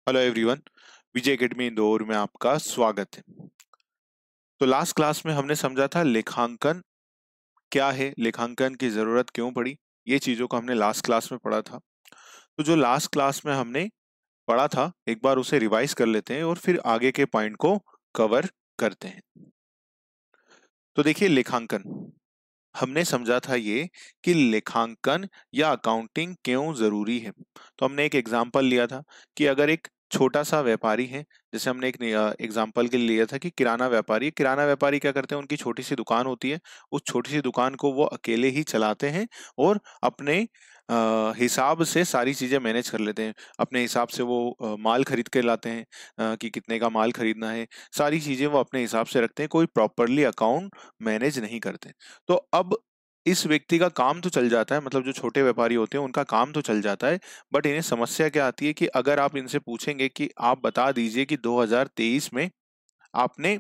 Hello everyone. Vijay academy Indore में आपका स्वागत है। तो लास्ट क्लास में हमने समझा था लेखांकन क्या है, लेखांकन की जरूरत क्यों पड़ी। ये चीजों को हमने लास्ट क्लास में पढ़ा था। तो जो लास्ट क्लास में हमने पढ़ा था एक बार उसे रिवाइज कर लेते हैं और फिर आगे के पॉइंट को कवर करते हैं। तो देखिए लेखांकन हमने समझा था ये कि लेखांकन या अकाउंटिंग क्यों जरूरी है। तो हमने एक एग्जाम्पल लिया था कि अगर एक छोटा सा व्यापारी है, जैसे हमने एक एग्जाम्पल के लिए लिया था कि किराना व्यापारी क्या करते हैं, उनकी छोटी सी दुकान होती है। उस छोटी सी दुकान को वो अकेले ही चलाते हैं और अपने हिसाब से सारी चीजें मैनेज कर लेते हैं। अपने हिसाब से वो माल खरीद के लाते हैं, कि कितने का माल खरीदना है। सारी चीजें वो अपने हिसाब से रखते हैं, कोई प्रॉपरली अकाउंट मैनेज नहीं करते। तो अब इस व्यक्ति का काम तो चल जाता है, मतलब जो छोटे व्यापारी होते हैं उनका काम तो चल जाता है। बट इन्हें समस्या क्या आती है कि अगर आप इनसे पूछेंगे कि आप बता दीजिए कि 2023 में आपने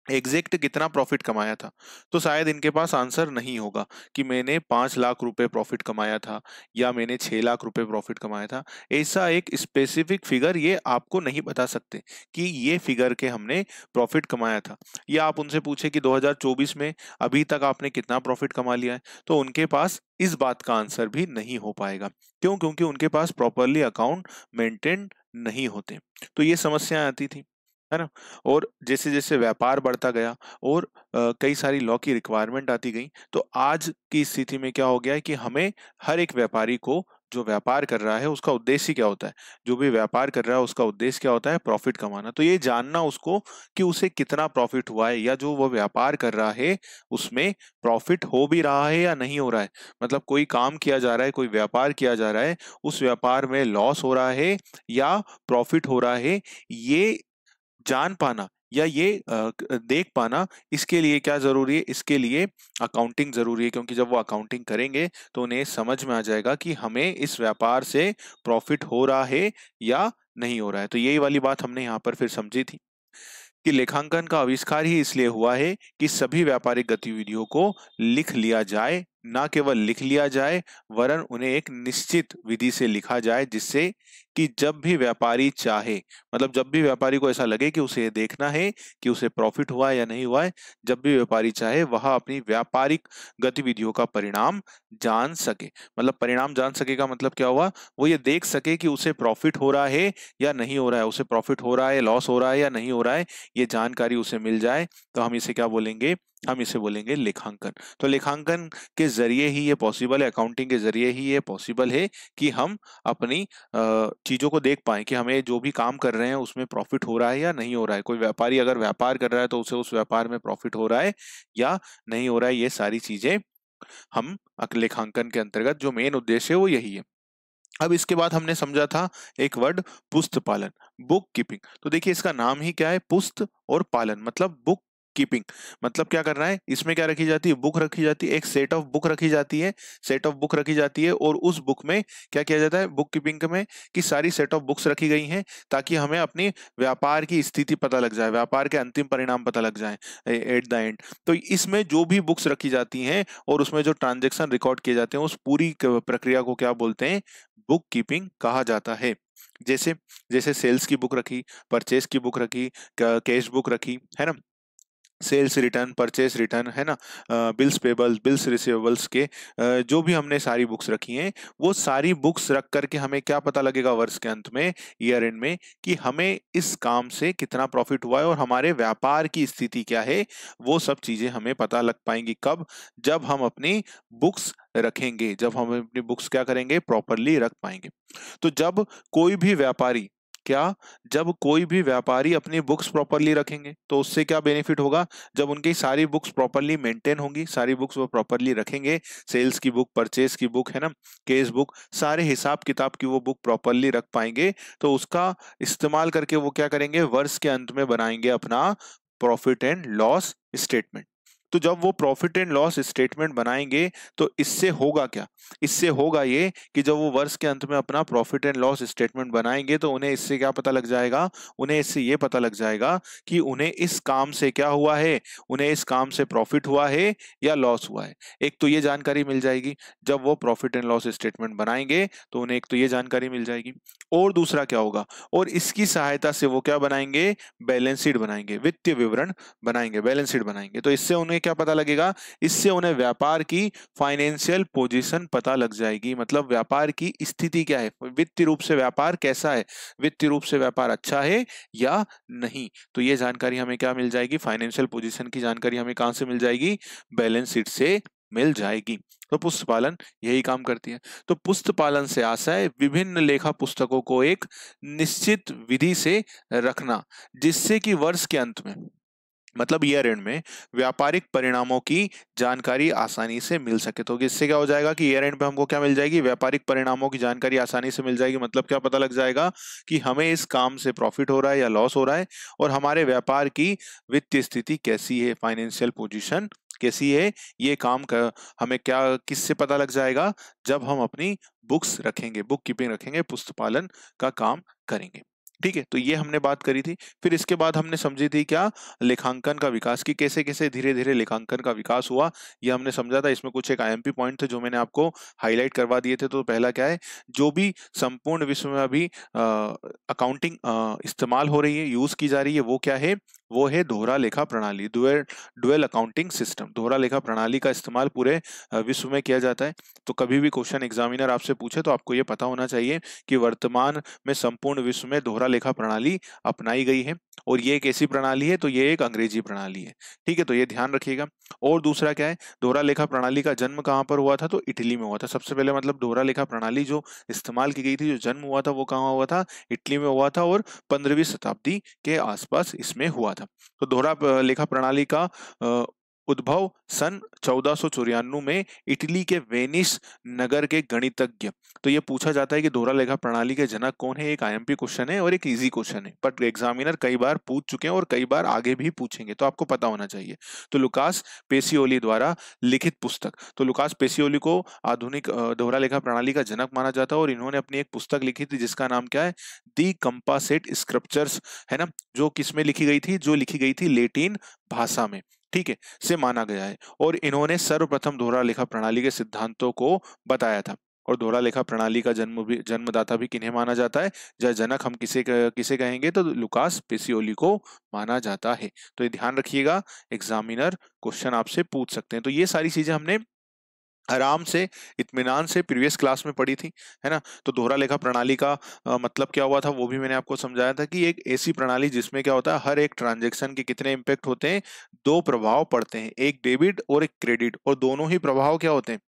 एग्जैक्ट कितना प्रॉफिट कमाया था, तो शायद इनके पास आंसर नहीं होगा कि मैंने 5 लाख रुपए प्रॉफिट कमाया था या मैंने 6 लाख रुपए प्रॉफिट कमाया था। ऐसा एक स्पेसिफिक फिगर ये आपको नहीं बता सकते कि ये फिगर के हमने प्रॉफिट कमाया था। या आप उनसे पूछे कि 2024 में अभी तक आपने कितना प्रॉफिट कमा लिया है, तो उनके पास इस बात का आंसर भी नहीं हो पाएगा। क्यों? क्योंकि उनके पास प्रॉपरली अकाउंट मेंटेन नहीं होते। तो ये समस्याएं आती थी, है ना। और जैसे जैसे व्यापार बढ़ता गया और कई सारी लॉ की रिक्वायरमेंट आती गई, तो आज की स्थिति में क्या हो गया है कि हमें हर एक व्यापारी को, जो व्यापार कर रहा है उसका उद्देश्य क्या होता है, जो भी व्यापार कर रहा है उसका उद्देश्य क्या होता है, प्रॉफिट कमाना। तो ये जानना उसको कि उसे कितना प्रॉफिट हुआ है, या जो वो व्यापार कर रहा है उसमें प्रॉफिट हो भी रहा है या नहीं हो रहा है। मतलब कोई काम किया जा रहा है, कोई व्यापार किया जा रहा है, उस व्यापार में लॉस हो रहा है या प्रॉफिट हो रहा है, ये जान पाना या ये देख पाना, इसके लिए क्या जरूरी है, इसके लिए अकाउंटिंग जरूरी है। क्योंकि जब वो अकाउंटिंग करेंगे तो उन्हें समझ में आ जाएगा कि हमें इस व्यापार से प्रॉफिट हो रहा है या नहीं हो रहा है। तो यही वाली बात हमने यहाँ पर फिर समझी थी कि लेखांकन का आविष्कार ही इसलिए हुआ है कि सभी व्यापारिक गतिविधियों को लिख लिया जाए, ना केवल लिख लिया जाए वरन उन्हें एक निश्चित विधि से लिखा जाए, जिससे कि जब भी व्यापारी चाहे, मतलब जब भी व्यापारी को ऐसा लगे कि उसे ये देखना है कि उसे प्रॉफिट हुआ है या नहीं हुआ है, जब भी व्यापारी चाहे वह अपनी व्यापारिक गतिविधियों का परिणाम जान सके। मतलब परिणाम जान सके का मतलब क्या हुआ, वो ये देख सके कि उसे प्रॉफिट हो रहा है या नहीं हो रहा है, उसे प्रॉफिट हो रहा है, लॉस हो रहा है या नहीं हो रहा है, ये जानकारी उसे मिल जाए। तो हम इसे क्या बोलेंगे, हम इसे बोलेंगे लेखांकन। तो लेखांकन के जरिए ही ये पॉसिबल है, अकाउंटिंग के जरिए ही ये पॉसिबल है कि हम अपनी चीजों को देख पाएं कि हमें जो भी काम कर रहे हैं उसमें प्रॉफिट हो रहा है या नहीं हो रहा है। कोई व्यापारी अगर व्यापार कर रहा है तो उसे उस व्यापार में प्रॉफिट हो रहा है या नहीं हो रहा है, ये सारी चीजें हम लेखांकन के अंतर्गत जो मेन उद्देश्य है वो यही है। अब इसके बाद हमने समझा था एक वर्ड, पुस्त पालन, बुक कीपिंग। तो देखिए इसका नाम ही क्या है, पुस्त और पालन, मतलब बुक कीपिंग। मतलब क्या करना है, इसमें क्या रखी जाती है, बुक रखी जाती है, एक सेट ऑफ बुक रखी जाती है, सेट ऑफ बुक रखी जाती है। और उस बुक में क्या किया जाता है, बुक कीपिंग में, कि सारी सेट ऑफ बुक्स रखी गई हैं ताकि हमें अपनी व्यापार की स्थिति पता लग जाए, व्यापार के अंतिम परिणाम पता लग जाए एट द एंड। तो इसमें जो भी बुक्स रखी जाती हैं और उसमें जो ट्रांजेक्शन रिकॉर्ड किए जाते हैं, उस पूरी प्रक्रिया को क्या बोलते हैं, बुक कीपिंग कहा जाता है। जैसे जैसे सेल्स की बुक रखी, परचेस की बुक रखी, कैश बुक रखी, है ना, सेल्स रिटर्न, परचेस रिटर्न, है ना, बिल्स पेबल्स, बिल्स रिसीवेबल्स के जो भी हमने सारी बुक्स रखी हैं, वो सारी बुक्स रख करके हमें क्या पता लगेगा वर्ष के अंत में, ईयर एंड में, कि हमें इस काम से कितना प्रॉफिट हुआ है और हमारे व्यापार की स्थिति क्या है। वो सब चीजें हमें पता लग पाएंगी कब, जब हम अपनी बुक्स रखेंगे, जब हम अपनी बुक्स क्या करेंगे, प्रॉपरली रख पाएंगे। तो जब कोई भी व्यापारी क्या जब कोई भी व्यापारी अपनी बुक्स प्रॉपरली रखेंगे तो उससे क्या बेनिफिट होगा, जब उनकी सारी बुक्स प्रॉपरली मेंटेन होंगी, सारी बुक्स वो प्रॉपरली रखेंगे, सेल्स की बुक, परचेस की बुक, है ना, केस बुक, सारे हिसाब किताब की वो बुक प्रॉपरली रख पाएंगे, तो उसका इस्तेमाल करके वो क्या करेंगे, वर्ष के अंत में बनाएंगे अपना प्रॉफिट एंड लॉस स्टेटमेंट। तो जब वो प्रॉफिट एंड लॉस स्टेटमेंट बनाएंगे तो इससे होगा क्या, इससे होगा ये कि जब वो वर्ष के अंत में अपना प्रॉफिट एंड लॉस स्टेटमेंट बनाएंगे तो उन्हें इससे क्या पता लग जाएगा, उन्हें इससे ये पता लग जाएगा कि उन्हें इस काम से क्या हुआ है, उन्हें इस काम से प्रॉफिट हुआ है या लॉस हुआ है। एक तो ये जानकारी मिल जाएगी, जब वो प्रॉफिट एंड लॉस स्टेटमेंट बनाएंगे तो उन्हें एक तो ये जानकारी मिल जाएगी, और दूसरा क्या होगा, और इसकी सहायता से वो क्या बनाएंगे, बैलेंस शीट बनाएंगे, वित्तीय विवरण बनाएंगे, बैलेंस शीट बनाएंगे। तो इससे उन्हें क्या पता लगेगा, इससे उन्हें व्यापार की फाइनेंशियल पोजीशन पता लग जाएगी, मतलब व्यापार की स्थिति क्या है, वित्तीय रूप से व्यापार कैसा है, वित्तीय रूप से व्यापार अच्छा है या नहीं। तो ये जानकारी हमें क्या मिल जाएगी, फाइनेंशियल पोजीशन की जानकारी हमें कहां से मिल जाएगी, बैलेंस शीट से मिल जाएगी। तो पुस्तपालन यही काम करती है। तो पुस्तपालन से आशय विभिन्न लेखा पुस्तकों को एक निश्चित विधि से रखना, जिससे कि वर्ष के अंत में, मतलब ईयर एंड में, व्यापारिक परिणामों की जानकारी आसानी से मिल सके। तो इससे क्या हो जाएगा कि ईयर एंड पे हमको क्या मिल जाएगी, व्यापारिक परिणामों की जानकारी आसानी से मिल जाएगी। मतलब क्या पता लग जाएगा कि हमें इस काम से प्रॉफिट हो रहा है या लॉस हो रहा है, और हमारे व्यापार की वित्तीय स्थिति कैसी है, फाइनेंशियल पोजीशन कैसी है। ये काम का हमें क्या किससे पता लग जाएगा, जब हम अपनी बुक्स रखेंगे, बुक कीपिंग रखेंगे, पुस्तपालन का काम करेंगे। ठीक है, तो ये हमने बात करी थी। फिर इसके बाद हमने समझी थी क्या, लेखांकन का विकास, की कैसे कैसे धीरे धीरे लेखांकन का विकास हुआ, ये हमने समझा था। इसमें कुछ एक आईएमपी पॉइंट थे जो मैंने आपको हाईलाइट करवा दिए थे। तो पहला क्या है, जो भी संपूर्ण विश्व में अभी अकाउंटिंग इस्तेमाल हो रही है, यूज की जा रही है, वो क्या है, वो है दोहरा लेखा प्रणाली, डुअल अकाउंटिंग सिस्टम। दोहरा लेखा प्रणाली का इस्तेमाल पूरे विश्व में किया जाता है। तो कभी भी क्वेश्चन एग्जामिनर आपसे पूछे तो आपको ये पता होना चाहिए कि वर्तमान में संपूर्ण विश्व में दोहरा लेखा प्रणाली अपनाई गई है, और ये एक ऐसी प्रणाली है, तो ये एक अंग्रेजी प्रणाली है। ठीक है, तो ये ध्यान रखिएगा। और दूसरा क्या है, दोहरा लेखा प्रणाली का जन्म कहाँ पर हुआ था, तो इटली में हुआ था सबसे पहले। मतलब दोहरा लेखा प्रणाली जो इस्तेमाल की गई थी, जो जन्म हुआ था, वो कहाँ हुआ था, इटली में हुआ था, और 15वीं शताब्दी के आसपास इसमें हुआ था। तो दोहरा लेखा प्रणाली का उद्भव सन 1494 में इटली के वेनिस नगर के गणितज्ञ। तो ये पूछा जाता है कि दोहरा लेखा प्रणाली के जनक कौन है। एक आईएमपी क्वेश्चन है और एक इजी क्वेश्चन है, बट एग्जामिनर कई बार पूछ चुके हैं और कई बार आगे भी पूछेंगे, तो आपको पता होना चाहिए। तो लुकास पेसियोली द्वारा लिखित पुस्तक। तो लुकास पेसियोली को आधुनिक दोहरा लेखा प्रणाली का जनक माना जाता है, और इन्होंने अपनी एक पुस्तक लिखी थी जिसका नाम क्या है, दी कंपासेट स्क्रिप्चर्स, है ना, जो किसमें लिखी गई थी, जो लिखी गई थी लेटिन भाषा में, ठीक है, से माना गया है। और इन्होंने सर्वप्रथम दोहरा लेखा प्रणाली के सिद्धांतों को बताया था। और दोहरा लेखा प्रणाली का जन्मदाता भी किन्हें माना जाता है, या जनक हम किसे कहेंगे, तो लुकास पेसियोली को माना जाता है। तो ये ध्यान रखिएगा, एग्जामिनर क्वेश्चन आपसे पूछ सकते हैं। तो ये सारी चीजें हमने आराम से, इत्मीनान से प्रीवियस क्लास में पढ़ी थी, है ना। तो दोहरा लेखा प्रणाली का मतलब क्या हुआ था वो भी मैंने आपको समझाया था, कि एक ऐसी प्रणाली जिसमें क्या होता है, हर एक ट्रांजैक्शन के कितने इम्पैक्ट होते हैं, दो प्रभाव पड़ते हैं, एक डेबिट और एक क्रेडिट, और दोनों ही प्रभाव क्या होते हैं,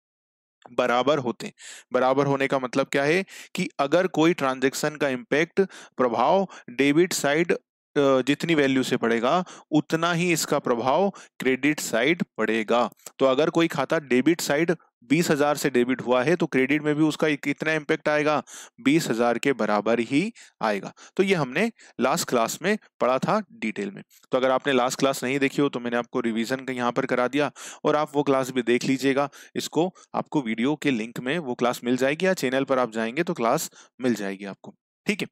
बराबर होते हैं। बराबर होने का मतलब क्या है, कि अगर कोई ट्रांजैक्शन का इम्पैक्ट, प्रभाव डेबिट साइड जितनी वैल्यू से पड़ेगा, उतना ही इसका प्रभाव क्रेडिट साइड पड़ेगा। तो अगर कोई खाता डेबिट साइड 20,000 से डेबिट हुआ है, तो क्रेडिट में भी उसका कितना इम्पैक्ट आएगा, 20,000 के बराबर ही आएगा। तो ये हमने लास्ट क्लास में पढ़ा था डिटेल में। तो अगर आपने लास्ट क्लास नहीं देखी हो तो मैंने आपको रिवीजन यहाँ पर करा दिया, और आप वो क्लास भी देख लीजिएगा। इसको आपको वीडियो के लिंक में वो क्लास मिल जाएगी, या चैनल पर आप जाएंगे तो क्लास मिल जाएगी आपको। ठीक है,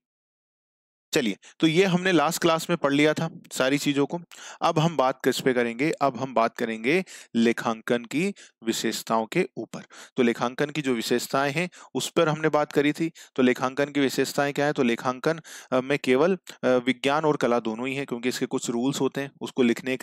चलिए, तो ये हमने लास्ट क्लास में पढ़ लिया था सारी चीजों को। अब हम बात किस पे करेंगे, अब हम बात करेंगे लेखांकन की विशेषताओं के ऊपर। तो लेखांकन की जो विशेषताएं हैं उस पर हमने बात करी थी। तो लेखांकन की विशेषताएं क्या है, तो लेखांकन में केवल विज्ञान और कला दोनों ही है, क्योंकि इसके कुछ रूल्स होते हैं, उसको लिखने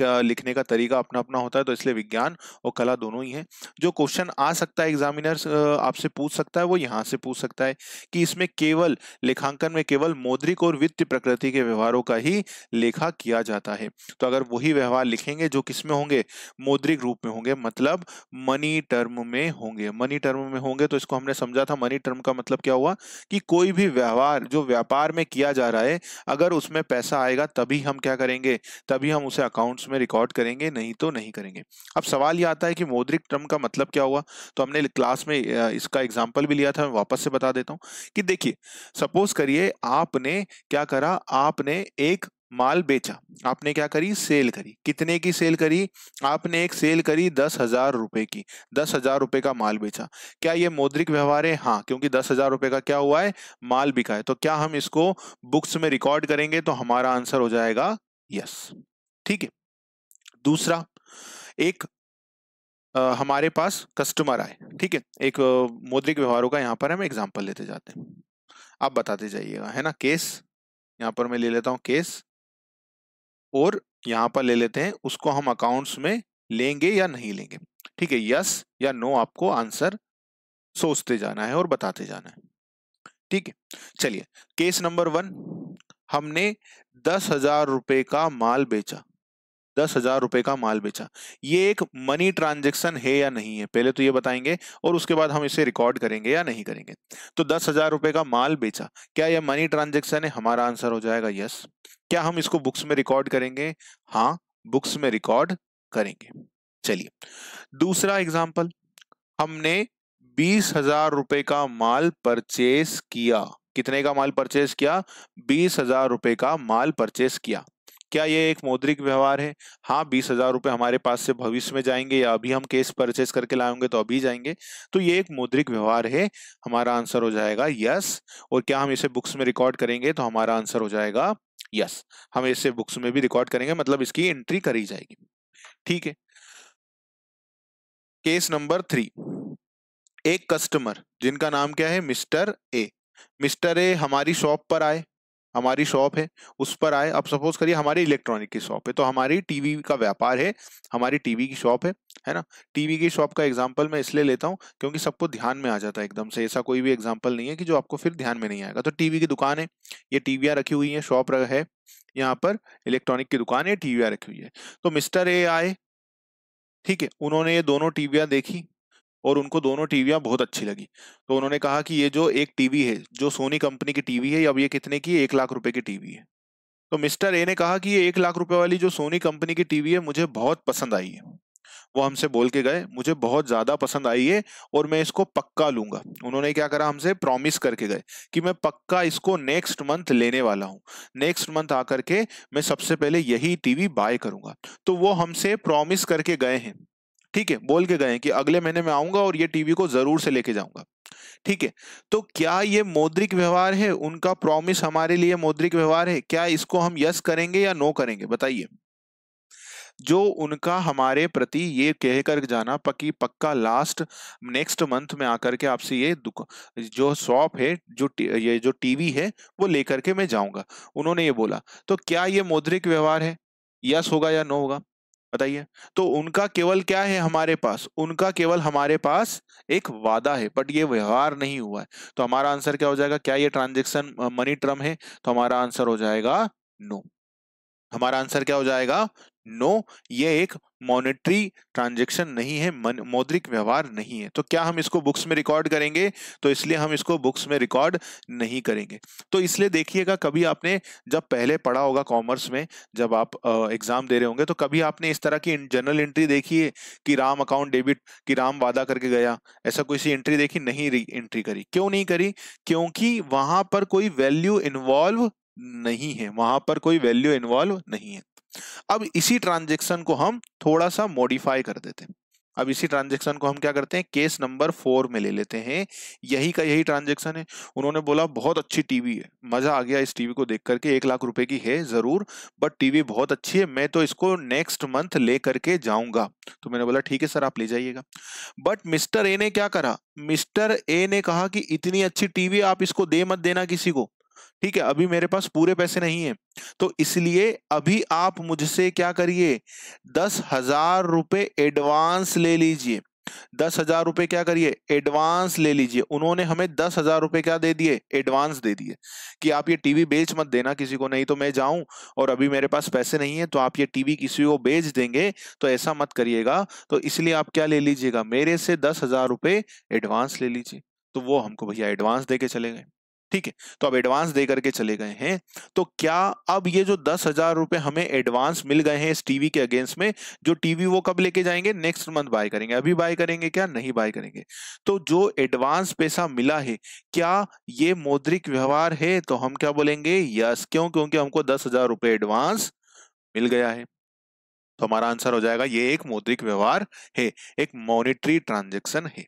का तरीका अपना अपना होता है, तो इसलिए विज्ञान और कला दोनों ही है। जो क्वेश्चन आ सकता है, एग्जामिनर आपसे पूछ सकता है, वो यहाँ से पूछ सकता है कि इसमें केवल लेखांकन में केवल मौद्रिक और वित्तीय प्रकृति के व्यवहारों का ही लेखा किया जाता है। तो अगर वही व्यवहार लिखेंगे जो किसमें होंगे, मौद्रिक रूप में होंगे, मतलब मनी टर्म में होंगे। मनी टर्म में होंगे तो इसको हमने समझा था, मनी टर्म का मतलब क्या हुआ, कि कोई भी व्यवहार जो व्यापार में किया जा रहा है, अगर उसमें पैसा आएगा तभी हम क्या करेंगे, तभी हम उसे अकाउंट्स में रिकॉर्ड करेंगे, नहीं तो नहीं करेंगे। अब सवाल ये आता है कि मौद्रिक टर्म का मतलब क्या हुआ। तो हमने क्लास में इसका एग्जाम्पल भी लिया था, मैं वापस से बता देता हूँ कि देखिए, सपोज करिए आपने क्या करा, आपने एक माल बेचा, आपने क्या करी, सेल करी। कितने की सेल करी, आपने एक सेल करी 10,000 रुपए की, 10,000 रुपए का माल बेचा। क्या ये मौद्रिक व्यवहार है? हाँ, क्योंकि 10,000 रुपए का क्या हुआ है, माल बिका है। तो क्या हम इसको बुक्स में रिकॉर्ड करेंगे? तो हमारा आंसर हो जाएगा यस। ठीक है। दूसरा, एक हमारे पास कस्टमर आए, ठीक है, एक मौद्रिक व्यवहारों का यहाँ पर हम एग्जांपल लेते जाते हैं, आप बताते जाइएगा, है ना। केस, यहाँ पर मैं ले लेता हूँ केस, और यहाँ पर ले लेते हैं उसको हम अकाउंट्स में लेंगे या नहीं लेंगे। ठीक है, यस या नो आपको आंसर सोचते जाना है और बताते जाना है। ठीक है, चलिए केस नंबर 1, हमने 10,000 रुपए का माल बेचा, 10,000 रुपए का माल बेचा। ये एक मनी ट्रांजेक्शन है या नहीं है, पहले तो ये बताएंगे और उसके बाद हम इसे रिकॉर्ड करेंगे या नहीं करेंगे। तो 10,000 रुपए का माल बेचा, क्या यह मनी ट्रांजेक्शन है? हमारा आंसर हो जाएगा यस। क्या हम इसको बुक्स में रिकॉर्ड करेंगे? हाँ, बुक्स में रिकॉर्ड करेंगे। चलिए दूसरा एग्जाम्पल, हमने 20,000 रुपए का माल परचेस किया। कितने का माल परचेस किया? 20,000 रुपए का माल परचेस किया। क्या ये एक मौद्रिक व्यवहार है? हाँ, 20,000 रुपए हमारे पास से भविष्य में जाएंगे या अभी हम केस परचेस करके लाएंगे तो अभी जाएंगे, तो ये एक मौद्रिक व्यवहार है। हमारा आंसर हो जाएगा यस। और क्या हम इसे बुक्स में रिकॉर्ड करेंगे? तो हमारा आंसर हो जाएगा यस, हम इसे बुक्स में भी रिकॉर्ड करेंगे, मतलब इसकी एंट्री करी जाएगी। ठीक है। केस नंबर 3, एक कस्टमर जिनका नाम क्या है, मिस्टर ए। मिस्टर ए हमारी शॉप पर आए, हमारी शॉप है उस पर आए। अब सपोज करिए हमारी इलेक्ट्रॉनिक की शॉप है, तो हमारी टीवी का व्यापार है, हमारी टीवी की शॉप है ना। टीवी की शॉप का एग्जांपल मैं इसलिए लेता हूं क्योंकि सबको ध्यान में आ जाता है एकदम से, ऐसा कोई भी एग्जांपल नहीं है कि जो आपको फिर ध्यान में नहीं आएगा। तो टीवी की दुकान है, ये टीवियां रखी हुई है, शॉप है यहाँ पर, इलेक्ट्रॉनिक की दुकान है, टीवियां रखी हुई है। तो मिस्टर ए आए, ठीक है, उन्होंने ये दोनों टीवियां देखी और उनको दोनों टीवियां बहुत अच्छी लगी। तो उन्होंने कहा कि ये जो एक टीवी है, जो सोनी कंपनी की टीवी है, अब ये कितने की है, 1,00,000 रुपए की टीवी है। तो मिस्टर ए ने कहा कि ये 1,00,000 रुपए वाली जो सोनी कंपनी की टीवी है मुझे बहुत पसंद आई है। वो हमसे बोल के गए, मुझे बहुत ज्यादा पसंद आई है और मैं इसको पक्का लूंगा। उन्होंने क्या करा, हमसे प्रॉमिस करके गए कि मैं पक्का इसको नेक्स्ट मंथ लेने वाला हूँ, नेक्स्ट मंथ आकर के मैं सबसे पहले यही टीवी बाय करूंगा। तो वो हमसे प्रॉमिस करके गए हैं, ठीक है, बोल के गए हैं कि अगले महीने में आऊंगा और ये टीवी को जरूर से लेके जाऊंगा। ठीक है, तो क्या ये मौद्रिक व्यवहार है? उनका प्रॉमिस हमारे लिए मौद्रिक व्यवहार है? क्या इसको हम यस करेंगे या नो करेंगे, बताइए। जो उनका हमारे प्रति ये कहकर जाना पक्की पक्का लास्ट नेक्स्ट मंथ में आकर के आपसे ये जो शॉप है, ये जो टीवी है वो लेकर के मैं जाऊंगा, उन्होंने ये बोला, तो क्या ये मौद्रिक व्यवहार है? यस होगा या नो होगा, बताइए। तो उनका केवल क्या है हमारे पास, उनका केवल हमारे पास एक वादा है, बट ये व्यवहार नहीं हुआ है। तो हमारा आंसर क्या हो जाएगा, क्या ये ट्रांजेक्शन मनी टर्म है? तो हमारा आंसर हो जाएगा नो। हमारा आंसर क्या हो जाएगा, नो। ये एक मॉनेटरी ट्रांजैक्शन नहीं है, मौद्रिक व्यवहार नहीं है। तो क्या हम इसको बुक्स में रिकॉर्ड करेंगे? तो इसलिए हम इसको बुक्स में रिकॉर्ड नहीं करेंगे। तो इसलिए देखिएगा, कभी आपने जब पहले पढ़ा होगा कॉमर्स में, जब आप एग्जाम दे रहे होंगे, तो कभी आपने इस तरह की जनरल एंट्री देखी है कि राम अकाउंट डेबिट, कि राम वादा करके गया, ऐसा कोई सी एंट्री देखी? नहीं एंट्री करी। क्यों नहीं करी? क्योंकि वहां पर कोई वैल्यू इन्वॉल्व नहीं है, वहां पर कोई वैल्यू इन्वॉल्व नहीं है। अब इसी ट्रांजेक्शन को हम थोड़ा सा मॉडिफाई कर देते हैं। अब इसी ट्रांजेक्शन को हम क्या करते हैं, केस नंबर 4 में ले लेते हैं। यही का यही ट्रांजेक्शन है। उन्होंने बोला बहुत अच्छी टीवी है, मजा आ गया इस टीवी को देख करके, 1,00,000 रुपए की है जरूर, बट टीवी बहुत अच्छी है, मैं तो इसको नेक्स्ट मंथ ले करके जाऊंगा। तो मैंने बोला ठीक है सर, आप ले जाइएगा। बट मिस्टर ए ने क्या करा, मिस्टर ए ने कहा कि इतनी अच्छी टीवी आप इसको दे मत देना किसी को, ठीक है, अभी मेरे पास पूरे पैसे नहीं है, तो इसलिए अभी आप मुझसे क्या करिए, 10,000 रुपए एडवांस ले लीजिए। 10,000 रुपए क्या करिए, एडवांस ले लीजिए। उन्होंने हमें 10,000 रुपए क्या दे दिए, एडवांस दे दिए, कि आप ये टीवी बेच मत देना किसी को, नहीं तो मैं जाऊं और अभी मेरे पास पैसे नहीं है तो आप ये टीवी किसी को बेच देंगे, तो ऐसा मत करिएगा। तो इसलिए आप क्या ले लीजिएगा, मेरे से 10,000 रुपए एडवांस ले लीजिए। तो वो हमको भैया एडवांस दे के चले गए। ठीक है, तो अब एडवांस दे करके चले गए हैं, तो क्या अब ये जो 10,000 रुपए हमें एडवांस मिल गए हैं इस टीवी के अगेंस्ट में, जो टीवी वो कब लेके जाएंगे, नेक्स्ट मंथ बाय करेंगे, अभी बाय करेंगे क्या, नहीं बाय करेंगे। तो जो एडवांस पैसा मिला है, क्या ये मौद्रिक व्यवहार है, तो हम क्या बोलेंगे, यस। क्यों, क्योंकि हमको 10,000 रुपए एडवांस मिल गया है। तो हमारा आंसर हो जाएगा ये एक मौद्रिक व्यवहार है, एक मॉनेटरी ट्रांजैक्शन है।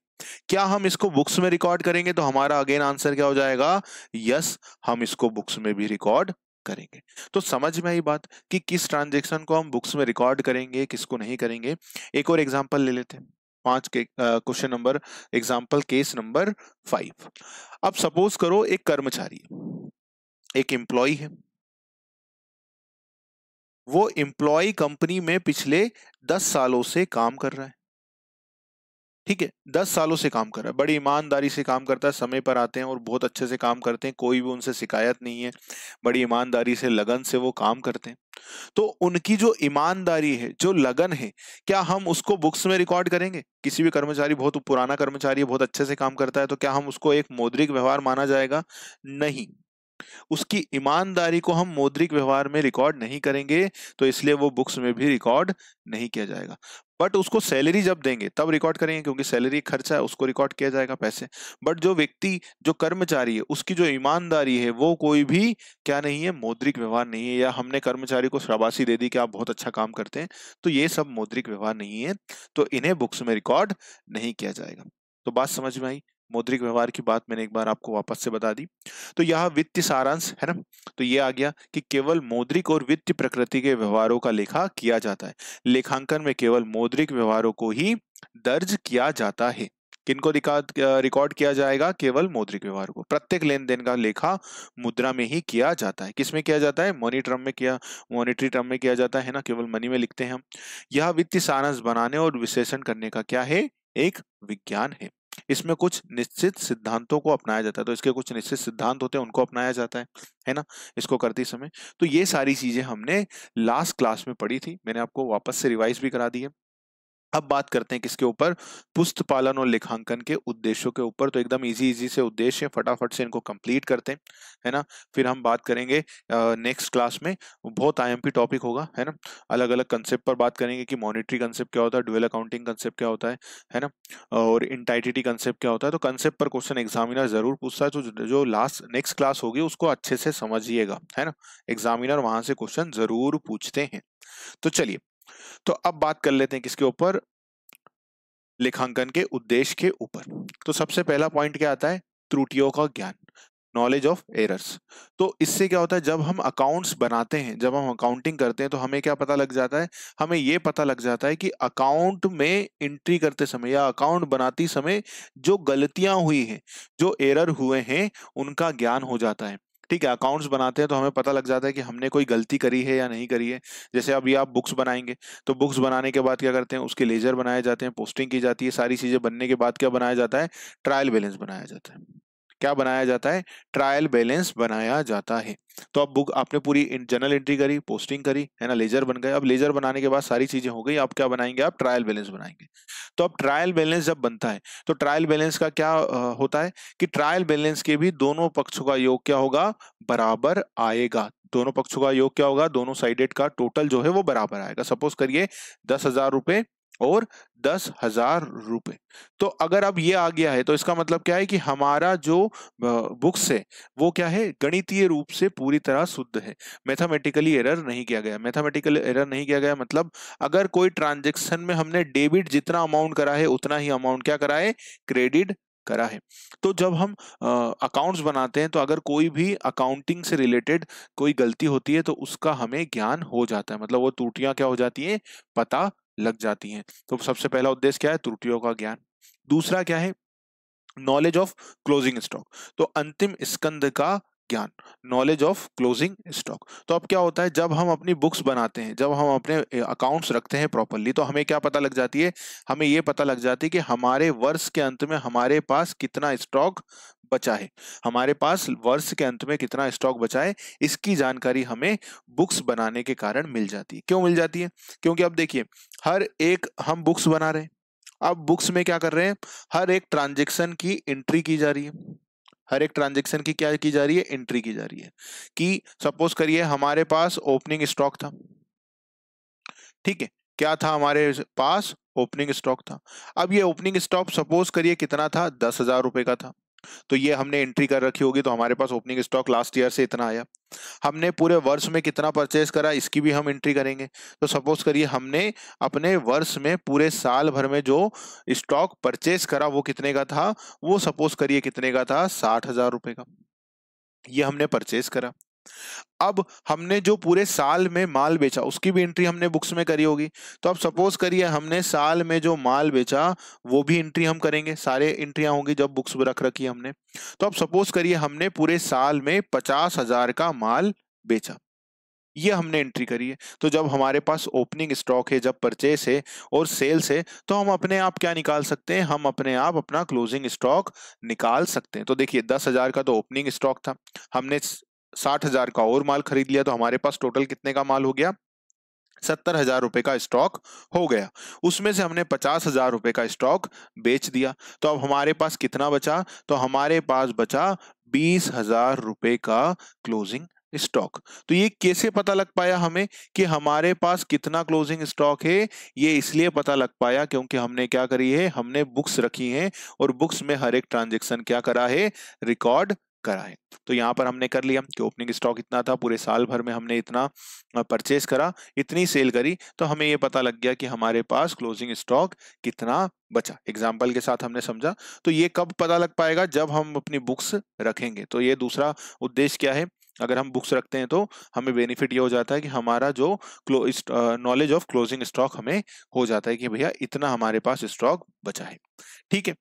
क्या हम इसको बुक्स में रिकॉर्ड करेंगे, तो हमारा अगेन आंसर क्या हो जाएगा, यस, हम इसको बुक्स में भी रिकॉर्ड करेंगे। तो समझ में आई बात कि किस ट्रांजैक्शन को हम बुक्स में रिकॉर्ड करेंगे, किसको नहीं करेंगे। एक और एग्जांपल ले लेते हैं, 5 के question number, example case number 5। अब सपोज करो एक कर्मचारी, एक एम्प्लॉय है, वो एम्प्लॉय कंपनी में पिछले 10 सालों से काम कर रहा है। ठीक है, 10 सालों से काम कर रहा है, बड़ी ईमानदारी से काम करता है, समय पर आते हैं और बहुत अच्छे से काम करते हैं, कोई भी उनसे शिकायत नहीं है, बड़ी ईमानदारी से लगन से वो काम करते हैं। तो उनकी जो ईमानदारी है, जो लगन है, क्या हम उसको बुक्स में रिकॉर्ड करेंगे। किसी भी कर्मचारी, बहुत पुराना कर्मचारी है, बहुत अच्छे से काम करता है, तो क्या हम उसको एक मौद्रिक व्यवहार माना जाएगा, नहीं। उसकी ईमानदारी को हम मौद्रिक व्यवहार में रिकॉर्ड नहीं करेंगे, तो इसलिए वो बुक्स में भी रिकॉर्ड नहीं किया जाएगा। बट उसको सैलरी जब देंगे तब रिकॉर्ड करेंगे, क्योंकि सैलरी खर्चा है, उसको रिकॉर्ड किया जाएगा पैसे। बट जो व्यक्ति, जो कर्मचारी है, उसकी जो ईमानदारी है, वो कोई भी क्या नहीं है, मौद्रिक व्यवहार नहीं है, या हमने कर्मचारी को शाबाशी दे दी कि आप बहुत अच्छा काम करते हैं, तो ये सब मौद्रिक व्यवहार नहीं है, तो इन्हें बुक्स में रिकॉर्ड नहीं किया जाएगा। तो बात समझ में आई, मौद्रिक व्यवहार की बात मैंने एक बार आपको वापस से बता दी। तो यह वित्तीय सारांश है ना, तो ये आ गया कि केवल मौद्रिक और वित्तीय प्रकृति के व्यवहारों का लेखा किया जाता है। लेखांकन में केवल मौद्रिक व्यवहारों को ही दर्ज किया जाता है। किनको रिकॉर्ड किया जाएगा, केवल मौद्रिक व्यवहार को। प्रत्येक लेन देन का लेखा मुद्रा में ही किया जाता है। किसमें किया जाता है, मॉनिटरी टर्म में किया जाता है ना, केवल मनी में लिखते हैं हम। यह वित्तीय सारांश बनाने और विश्लेषण करने का क्या है, एक विज्ञान है। इसमें कुछ निश्चित सिद्धांतों को अपनाया जाता है, तो इसके कुछ निश्चित सिद्धांत होते हैं, उनको अपनाया जाता है ना, इसको करते समय। तो ये सारी चीजें हमने लास्ट क्लास में पढ़ी थी, मैंने आपको वापस से रिवाइज भी करा दी है। अब बात करते हैं किसके ऊपर, पुस्त पालन और लेखांकन के उद्देश्यों के ऊपर। तो एकदम इजी से उद्देश्य, फटाफट से इनको कंप्लीट करते हैं, है ना। फिर हम बात करेंगे नेक्स्ट क्लास में, बहुत आईएमपी टॉपिक होगा, है ना। अलग अलग कंसेप्ट पर बात करेंगे कि मॉनेटरी कंसेप्ट क्या होता है, ड्यूअल अकाउंटिंग कंसेप्ट क्या होता है ना, और इंटाइटिटी कंसेप्ट क्या होता है। तो कंसेप्ट पर क्वेश्चन एग्जामिनर जरूर पूछता है, तो जो लास्ट नेक्स्ट क्लास होगी उसको अच्छे से समझिएगा, है ना। एग्जामिनर वहां से क्वेश्चन जरूर पूछते हैं। तो चलिए, तो अब बात कर लेते हैं किसके ऊपर, लेखांकन के उद्देश्य के ऊपर। तो सबसे पहला पॉइंट क्या आता है, त्रुटियों का ज्ञान, नॉलेज ऑफ एरर्स। तो इससे क्या होता है, जब हम अकाउंट्स बनाते हैं, जब हम अकाउंटिंग करते हैं, तो हमें क्या पता लग जाता है, हमें ये पता लग जाता है कि अकाउंट में एंट्री करते समय या अकाउंट बनाती समय जो गलतियां हुई हैं, जो एरर हुए हैं, उनका ज्ञान हो जाता है। ठीक है, अकाउंट्स बनाते हैं तो हमें पता लग जाता है कि हमने कोई गलती करी है या नहीं करी है। जैसे अभी आप बुक्स बनाएंगे, तो बुक्स बनाने के बाद क्या करते हैं, उसके लेजर बनाए जाते हैं, पोस्टिंग की जाती है, सारी चीजें बनने के बाद क्या बनाया जाता है, ट्रायल बैलेंस बनाया जाता है। क्या बनाया जाता है, ट्रायल बैलेंस बनाया जाता है। तो अब बुक आपने पूरी जनरल एंट्री करी, पोस्टिंग करी, है ना, लेजर बन गए। अब लेजर बनाने के बाद सारी चीजें हो गई, आप क्या बनाएंगे, आप ट्रायल बैलेंस बनाएंगे। तो अब ट्रायल बैलेंस जब बनता है, तो ट्रायल बैलेंस का क्या होता है कि ट्रायल बैलेंस के भी दोनों पक्षों का योग क्या होगा, बराबर आएगा। दोनों पक्षों का योग क्या होगा, दोनों साइडेड का टोटल जो है वो बराबर आएगा। सपोज करिए 10,000 रुपए और 10,000 रुपए। तो अगर अब ये आ गया है, तो इसका मतलब क्या है कि हमारा जो बुक्स है वो क्या है, गणितीय रूप से पूरी तरह शुद्ध है, मैथमेटिकली एरर नहीं किया गया। मैथमेटिकल एरर नहीं किया गया मतलब अगर कोई ट्रांजैक्शन में हमने डेबिट जितना अमाउंट करा है, उतना ही अमाउंट क्या करा है, क्रेडिट करा है। तो जब हम अकाउंट्स बनाते हैं, तो अगर कोई भी अकाउंटिंग से रिलेटेड कोई गलती होती है, तो उसका हमें ज्ञान हो जाता है, मतलब वो त्रुटियां क्या हो जाती हैं, पता लग जाती हैं। तो सबसे पहला उद्देश्य क्या है, त्रुटियों का ज्ञान। दूसरा क्या है, नॉलेज ऑफ क्लोजिंग स्टॉक, तो अंतिम स्कंद का ज्ञान, नॉलेज ऑफ क्लोजिंग स्टॉक। तो अब क्या होता है, जब हम अपनी बुक्स बनाते हैं, जब हम अपने अकाउंट्स रखते हैं प्रॉपरली, तो हमें क्या पता लग जाती है, हमें ये पता लग जाती है कि हमारे वर्ष के अंत में हमारे पास कितना स्टॉक बचा है, हमारे पास वर्ष के अंत में कितना स्टॉक बचा है, इसकी जानकारी हमें बुक्स बनाने के कारण मिल जाती है। क्यों मिल जाती है, क्योंकि अब देखिए, हर एक हम बुक्स बना रहे हैं, अब बुक्स में क्या कर रहे हैं, हर एक ट्रांजैक्शन की एंट्री की जा रही है, हर एक ट्रांजेक्शन की क्या की जा रही है, एंट्री की जा रही है। कि सपोज करिए हमारे पास ओपनिंग स्टॉक था, ठीक है, क्या था हमारे पास, ओपनिंग स्टॉक था। अब ये ओपनिंग स्टॉक सपोज करिए कितना था, 10,000 रुपए का था। तो ये हमने एंट्री कर रखी होगी, तो हमारे पास ओपनिंग स्टॉक लास्ट ईयर से इतना आया। हमने पूरे वर्ष में कितना परचेज करा, इसकी भी हम एंट्री करेंगे। तो सपोज करिए हमने अपने वर्ष में पूरे साल भर में जो स्टॉक परचेज करा वो कितने का था, वो सपोज करिए कितने का था, 60,000 रुपए का। ये हमने परचेज करा। अब हमने जो पूरे साल में माल बेचा उसकी भी एंट्री हमने बुक्स में करी होगी। तो अब सपोज करिए हमने साल में जो माल बेचा वो भी एंट्री हम करेंगे, सारे एंट्रियां होंगी जब बुक्स रख रखी हमने। तो अब सपोज करिए हमने पूरे साल में 50,000 का माल बेचा, ये हमने एंट्री करी है। तो जब हमारे पास ओपनिंग स्टॉक है, जब परचेस है और सेल्स है, तो हम अपने आप क्या निकाल सकते हैं, हम अपने आप अपना क्लोजिंग स्टॉक निकाल सकते हैं। तो देखिए 10,000 का तो ओपनिंग स्टॉक था, हमने 60,000 का और माल खरीद लिया, तो हमारे पास टोटल कितने का माल हो गया, 70,000 रुपए का स्टॉक हो गया। उसमें से हमने 50,000 रुपए का स्टॉक बेच दिया। तो अब हमारे पास कितना बचा, तो हमारे पास बचा 20,000 रुपए का क्लोजिंग स्टॉक। तो ये कैसे पता लग पाया हमें कि हमारे पास कितना क्लोजिंग स्टॉक है, ये इसलिए पता लग पाया क्योंकि हमने क्या करी है, हमने बुक्स रखी हैं और बुक्स में हर एक ट्रांजेक्शन क्या करा है, रिकॉर्ड करा है। तो यहां पर हमने कर लिया कि ओपनिंग स्टॉक इतना था, पूरे साल भर में हमने इतना परचेज करा, इतनी सेल करी, तो हमें ये पता लग गया कि हमारे पास क्लोजिंग स्टॉक कितना बचा। एग्जाम्पल के साथ हमने समझा। तो ये कब पता लग पाएगा, जब हम अपनी बुक्स रखेंगे। तो ये दूसरा उद्देश्य क्या है, अगर हम बुक्स रखते हैं तो हमें बेनिफिट ये हो जाता है कि हमारा जो नॉलेज ऑफ क्लोजिंग स्टॉक हमें हो जाता है कि भैया इतना हमारे पास स्टॉक बचा है। ठीक है,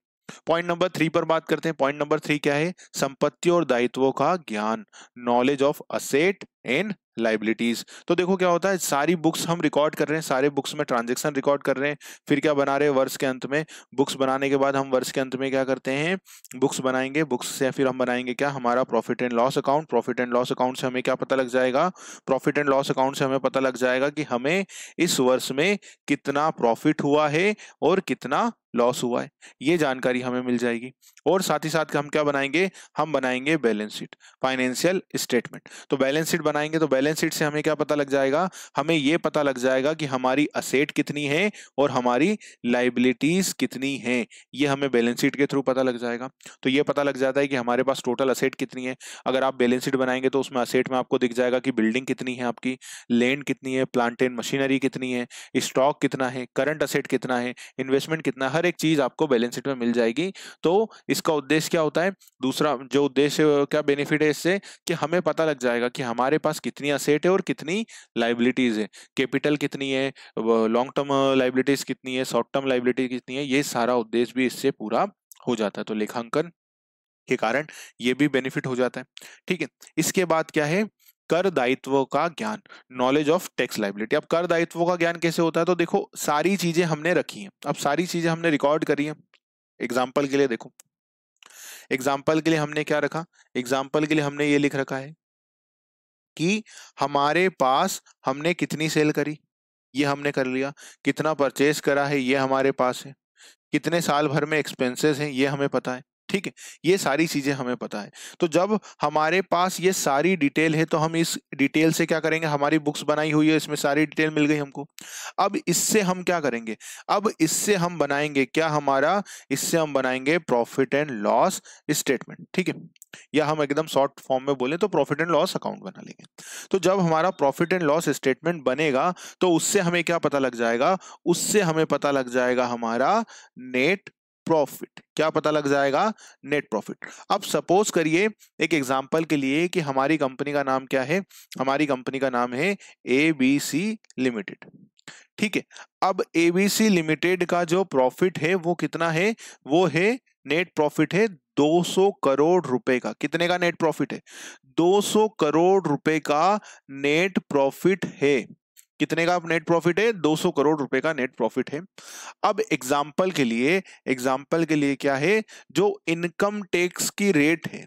पॉइंट नंबर 3 पर बात करते हैं। पॉइंट नंबर 3 क्या है, संपत्ति और दायित्वों का ज्ञान, knowledge of asset and liabilities. तो देखो क्या होता है, सारी बुक्स हम रिकॉर्ड कर रहे हैं, सारे बुक्स में ट्रांजेक्शन रिकॉर्ड कर रहे हैं, फिर क्या बना रहे हैं, वर्ष के अंत में बुक्स बनाने के बाद हम वर्ष के अंत में क्या करते हैं, बुक्स बनाएंगे। बुक्स से फिर हम बनाएंगे क्या, हमारा profit and loss account. Profit and loss account से हमें क्या पता लग जाएगा, प्रॉफिट एंड लॉस अकाउंट से हमें पता लग जाएगा कि हमें इस वर्ष में कितना प्रॉफिट हुआ है और कितना लॉस हुआ है, ये जानकारी हमें मिल जाएगी। और साथ ही साथ हम क्या बनाएंगे, हम बनाएंगे बैलेंस शीट, फाइनेंशियल स्टेटमेंट। तो बैलेंस शीट बनाएंगे, तो बैलेंस शीट से हमें क्या पता लग जाएगा, हमें ये पता लग जाएगा कि हमारी असेट कितनी है और हमारी लाइबिलिटीज कितनी है, ये हमें बैलेंस शीट के थ्रू पता लग जाएगा। तो ये पता लग जाता है कि हमारे पास टोटल असेट कितनी है। अगर आप बैलेंस शीट बनाएंगे तो उसमें असेट में आपको दिख जाएगा कि बिल्डिंग कितनी है आपकी, लैंड कितनी है, प्लांट एंड मशीनरी कितनी है, स्टॉक कितना है, करंट असेट कितना है, इन्वेस्टमेंट कितना है, हर एक चीज आपको बैलेंस शीट में मिल जाएगी। तो इसका उद्देश्य क्या होता है, दूसरा जो उद्देश्य क्या बेनिफिट है इससे, कि हमें पता लग जाएगा कि हमारे पास कितनी असेट है और कितनी लाइबिलिटीज है, कैपिटल कितनी है, लॉन्ग टर्म लाइबिलिटीज कितनी है, शॉर्ट टर्म लाइबिलिटी कितनी है, ये सारा उद्देश्य भी इससे पूरा हो जाता है। तो लेखांकन के कारण ये भी बेनिफिट हो जाता है। ठीक है, इसके बाद क्या है, कर दायित्वों का ज्ञान, नॉलेज ऑफ टैक्स लाइबिलिटी। अब कर दायित्वों का ज्ञान कैसे होता है, तो देखो सारी चीजें हमने रखी हैं, अब सारी चीजें हमने रिकॉर्ड करी हैं। एग्जाम्पल के लिए देखो, एग्जाम्पल के लिए हमने क्या रखा, एग्जाम्पल के लिए हमने ये लिख रखा है कि हमारे पास हमने कितनी सेल करी, ये हमने कर लिया, कितना परचेज करा है ये हमारे पास है, कितने साल भर में एक्सपेंसेस हैं ये हमें पता है। ठीक है, ये सारी चीजें हमें पता है। तो जब हमारे पास ये सारी डिटेल है तो हम इस डिटेल से क्या करेंगे, हमारी बुक्स बनाई हुई है, इसमें सारी डिटेल मिल गई हमको। अब इससे हम क्या करेंगे, अब इससे हम बनाएंगे क्या, हमारा इससे हम बनाएंगे प्रॉफिट एंड लॉस स्टेटमेंट। ठीक है, या हम एकदम शॉर्ट फॉर्म में बोले तो प्रॉफिट एंड लॉस अकाउंट बना लेंगे। तो जब हमारा प्रॉफिट एंड लॉस स्टेटमेंट बनेगा तो उससे हमें क्या पता लग जाएगा, उससे हमें पता लग जाएगा हमारा नेट प्रॉफिट। क्या पता लग जाएगा, नेट प्रॉफिट। अब सपोज करिए एक एग्जांपल के लिए कि हमारी कंपनी का नाम क्या है, हमारी कंपनी का नाम है ABC लिमिटेड। ठीक है, अब ABC लिमिटेड का जो प्रॉफिट है वो कितना है, वो है नेट प्रॉफिट है 200 करोड़ रुपए का। कितने का नेट प्रॉफिट है, 200 करोड़ रुपए का नेट प्रॉफिट है। कितने का नेट प्रॉफिट है, 200 करोड़ रुपए का नेट प्रॉफिट है। अब एग्जाम्पल के लिए क्या है, जो इनकम टैक्स की रेट है,